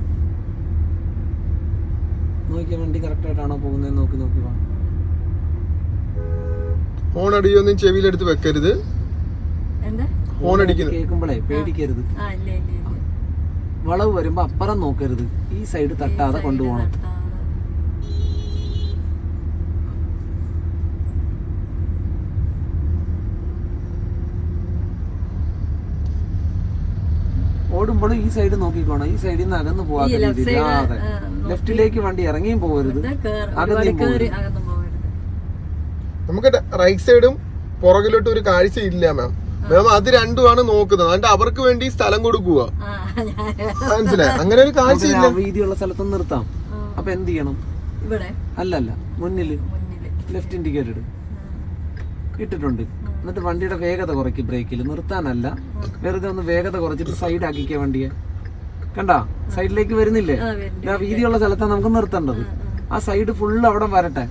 നോക്കിയാൽ വണ്ടി കറക്റ്റ് ആയിട്ടാണോ പോകുന്നത് നോക്കി നോക്കി വാ. ഹോൺ അടിയൊന്നും ചെവിയിലെടുത്ത് വെക്കരുത്. ഹോൺ അടിക്കുന്നത് കേൾക്കുമ്പോഴേ പേടിക്കരുത്. വളവ് വരുമ്പോ അപ്പുറം നോക്കരുത്, ഈ സൈഡ് തട്ടാതെ കൊണ്ടുപോകണം. ഓടുമ്പോഴും ഈ സൈഡ് നോക്കിക്കോണം, ഈ സൈഡിൽ നിന്ന് അകന്ന് പോകാത്ത രീതിയിൽ. അതെ, ലെഫ്റ്റിലേക്ക് വണ്ടി ഇറങ്ങിയും പോകരുത്, അകന്നെയും പോകരുത്. നമുക്ക് റൈറ്റ് സൈഡും പുറകിലോട്ടും ഒരു കാഴ്ച ഇല്ല മാം. മാം അത് രണ്ടുമാണ് നോക്കുന്നത്. എന്നിട്ട് അവർക്ക് വേണ്ടി സ്ഥലം കൊടുക്കുക, മനസ്സിലായി? അങ്ങനെ ഒരു കാഴ്ച ഇല്ല. വീതിയുള്ള സ്ഥലത്തൊന്നും നിർത്താം. അപ്പൊ എന്ത് ചെയ്യണം? അല്ലല്ല, മുന്നില് ലെഫ്റ്റ് ഇൻഡിക്കേറ്റർ ഇട്ടിട്ടുണ്ട്. എന്നിട്ട് വണ്ടിയുടെ വേഗത കുറയ്ക്കും. ബ്രേക്കിൽ നിർത്താനല്ല, വെറുതെ ഒന്ന് വേഗത കുറച്ചിട്ട് സൈഡ് ആക്കിക്കുക വണ്ടിയെ. കണ്ടാ, സൈഡിലേക്ക് വരുന്നില്ലേ? വീതിയുള്ള സ്ഥലത്താണ് നമുക്ക് നിർത്തേണ്ടത്. ആ സൈഡ് ഫുള്ള് അവിടെ വരട്ടെ.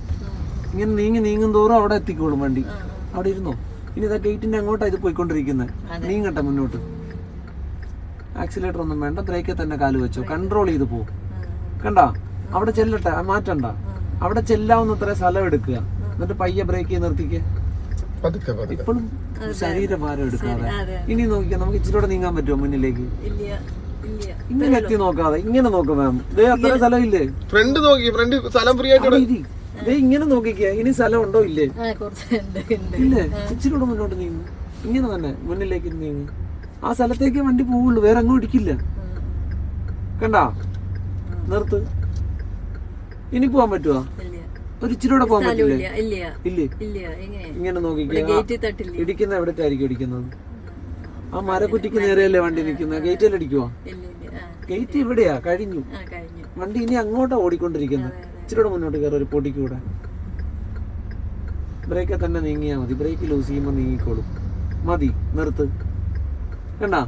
ഇങ്ങനെ നീങ്ങും തോറും അവിടെ എത്തിക്കോളും വണ്ടി. അവിടെ ഇരുന്നോ. ഇനി ഇതാ ഗേറ്റിന്റെ അങ്ങോട്ടാണ് ഇത് പോയിക്കൊണ്ടിരിക്കുന്നത്. നീങ്ങട്ടെ മുന്നോട്ട്. ആക്സിലേറ്റർ ഒന്നും വേണ്ട, ബ്രേക്കിൽ തന്നെ കാല് വെച്ചോ, കൺട്രോൾ ചെയ്ത് പോകും. കണ്ടാ, അവിടെ ചെല്ലട്ടെ, മാറ്റണ്ട. അവിടെ ചെല്ലാവുന്നത്ര സ്ഥലം എടുക്കുക, എന്നിട്ട് പയ്യെ ബ്രേക്ക് നിർത്തിക്കുക. ഇപ്പോഴും ശരീരഭാരം എടുക്കാതെ. ഇനി നോക്കിയാൽ നമുക്ക് ഇച്ചിരി നീങ്ങാൻ പറ്റുമോ മുന്നിലേക്ക്? ഇങ്ങനെ എത്തി നോക്കാതെ ഇങ്ങനെ നോക്കാം മാം. അത്ര സ്ഥലമില്ലേ? ഫ്രണ്ട് നോക്കി, ഫ്രണ്ട് സ്ഥലം ഫ്രീ ആയിട്ട് ഇങ്ങനെ നോക്കിക്കേ. ഇനി സ്ഥലം ഉണ്ടോ ഇല്ലേ? ഇല്ലേ, ഇച്ചിരി കൂടെ മുന്നോട്ട് നീങ്ങും. ഇങ്ങനെ തന്നെ മുന്നിലേക്ക് നീങ്ങും. ആ സ്ഥലത്തേക്ക് വണ്ടി പോവുള്ളൂ, വേറെ അങ്ങും ഇടിക്കില്ല. കണ്ടാ, നിർത്ത്. ഇനി പോവാൻ പറ്റുവാ? ഒരു ഇച്ചിരി കൂടെ പോകാൻ പറ്റില്ലേ? ഇല്ലേ, ഇങ്ങനെ നോക്കിക്കേ. ഇടിക്കുന്ന എവിടേക്കായിരിക്കും ഇടിക്കുന്നത്? ആ മരക്കുറ്റിക്ക് നേരെയല്ലേ വണ്ടി നിൽക്കുന്നത്? ഗേറ്റിൽ അടിക്കുവാ? ഗേറ്റ് ഇവിടെയാ, കഴിഞ്ഞു. വണ്ടി ഇനി അങ്ങോട്ടാ ഓടിക്കൊണ്ടിരിക്കുന്നത്. ഇച്ചിരി മുന്നോട്ട് കയറി ഒരു പൊടിക്ക് കൂടെ. ബ്രേക്കെ തന്നെ നീങ്ങിയാൽ മതി. ബ്രേക്ക് ലൂസ് ചെയ്യുമ്പോൾ നീങ്ങിക്കോളും. മതി, നിർത്ത്. കണ്ടാ,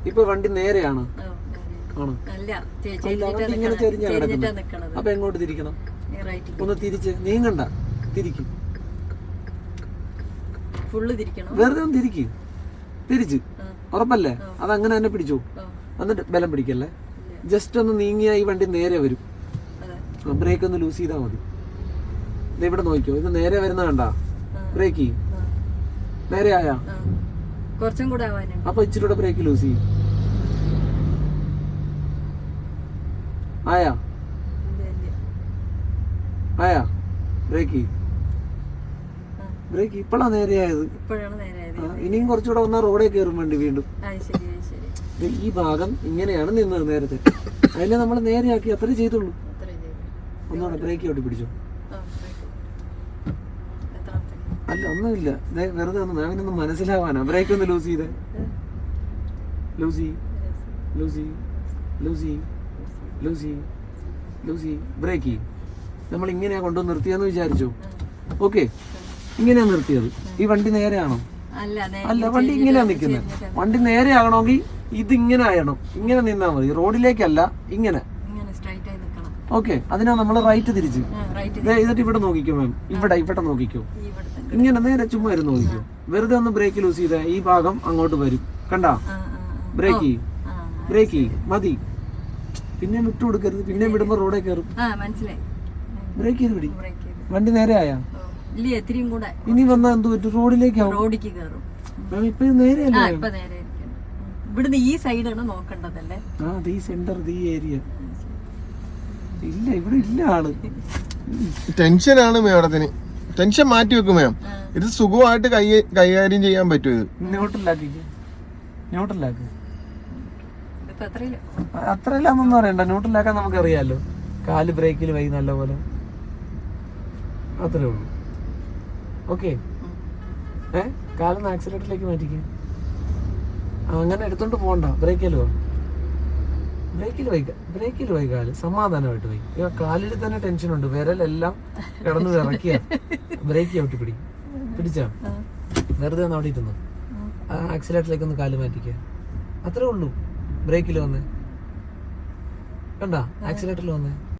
ഇപ്പൊ വണ്ടി നേരെയാണ്. ആണോ? വണ്ടി ഇങ്ങനെ ചെരിഞ്ഞാ കിടക്കുന്നത്. അപ്പൊ എങ്ങോട്ട് തിരിക്കണം? ഒന്ന് തിരിച്ച് നീങ്ങണ്ട, തിരിക്കും. വെറുതെ ഒന്ന് തിരിക്കും. തിരിച്ച് ഉറപ്പല്ലേ? അതങ്ങനെ തന്നെ പിടിച്ചോ. എന്നിട്ട് ബലം പിടിക്കല്ലേ. ജസ്റ്റ് ഒന്ന് നീങ്ങിയാ ഈ വണ്ടി നേരെ വരും. ബ്രേക്ക് ഒന്ന് ലൂസ് ചെയ്താൽ മതി. ഇത് ഇവിടെ നോക്കിയോ, ഇത് നേരെ വരുന്ന കണ്ടാ? ബ്രേക്ക് നേരെ ആയാ? അപ്പൊ ഇച്ചിരി കൂടെ ബ്രേക്ക് ലൂസ് ചെയ്യും. ആയാ? ആയാ? ബ്രേക്ക് ഇപ്പോഴാ നേരെയായത്. ഇനിയും കുറച്ചുകൂടെ വന്നാൽ റോഡേ കയറും വേണ്ടി വീണ്ടും. ഈ ഭാഗം ഇങ്ങനെയാണ് നിന്നത് നേരത്തെ. അതിനെ നമ്മൾ നേരെയാക്കി, അത്രേ ചെയ്തുള്ളൂ. ഒന്നുകൂടെ ബ്രേക്ക് ഓട്ടി പിടിച്ചോ. അല്ല, ഒന്നുമില്ല, വെറുതെ ഒന്ന് മാമിനൊന്ന് മനസ്സിലാവാനാ. ബ്രേക്ക് ഒന്ന് ലൂസ് ചെയ്തേ. ലൂസി ബ്രേക്ക്. നമ്മൾ ഇങ്ങനെയാ കൊണ്ടുവന്ന് നിർത്തിയെന്ന് വിചാരിച്ചു. ഓക്കെ, ഇങ്ങനെയാ നിർത്തിയത്. ഈ വണ്ടി നേരെയാണോ? അല്ല, വണ്ടി ഇങ്ങനെയാ നിൽക്കുന്നത്. വണ്ടി നേരെ ആകണമെങ്കിൽ ഇതിങ്ങനെ ആയണം. ഇങ്ങനെ നിന്നാ മതി, റോഡിലേക്കല്ല, ഇങ്ങനെ. ഓക്കെ, അതിനാ നമ്മൾ റൈറ്റ് തിരിച്ച്. എന്നിട്ട് ഇവിടെ നോക്കിക്കോ മാം, ഇവിടെ നോക്കിക്കോ, ഇങ്ങനെ നേരെ ചുമ്മാ ഇരുന്ന് നോക്കിക്കോ. വെറുതെ ഒന്ന് ബ്രേക്ക് ലൂസ് ചെയ്തേ, ഈ ഭാഗം അങ്ങോട്ട് വരും, കണ്ടാ? ബ്രേക്ക് മതി, പിന്നെ വിട്ടു കൊടുക്കരുത്, പിന്നെ വിടുമ്പോ റോഡേ കയറും. ബ്രേക്ക് ചെയ്ത് പിടി. വണ്ടി നേരെ ആയാ ഇനി വന്നാ എന്ത് പറ്റും? റോഡിലേക്കാവും. മാം ഇപ്പൊ നേരെയല്ലേ? ഇവിടുന്ന് ഈ സൈഡാണ് നോക്കേണ്ടതല്ലേ? ഈ സെന്റർ, ഈ ഏരിയ ഇല്ല, ഇവിടെ ഇല്ല ആള്. ടെൻഷനാണ് മേഡത്തിന്. ടെൻഷൻ മാറ്റി വെക്കും മാം. ഇത് സുഖമായിട്ട് കൈകാര്യം ചെയ്യാൻ പറ്റും. ഇത് ന്യൂട്രലാക്ക്. അത്രയില്ലാന്നൊന്നും അറിയണ്ട, ന്യൂട്രലാക്കാൻ നമുക്ക് അറിയാലോ. കാല് ബ്രേക്കിൽ വൈ നല്ല പോലെ, അത്രേ ഉള്ളൂ. ഓക്കെ, കാലൊന്ന് ആക്സിലേറ്ററിലേക്ക് മാറ്റിക്കേ. അങ്ങനെ എടുത്തോണ്ട് പോകണ്ട, ബ്രേക്കിൽ പോയി കാല് സമാധാനമായിട്ട് പോയി. കാലിൽ തന്നെ ടെൻഷനുണ്ട്, വിരലെല്ലാം കിടന്ന് വിറക്കിയ. ബ്രേക്ക് ചവിട്ടി പിടിച്ചാ വെറുതെ ഒന്ന് അവിടെ ഇരുന്നു. ആക്സിലേറ്ററിലേക്ക് ഒന്ന് കാല് മാറ്റിക്കുക, അത്രേ ഉള്ളൂ. ബ്രേക്കിൽ വന്നേ, കണ്ടാ? ആക്സിലേറ്ററിൽ വന്നേ.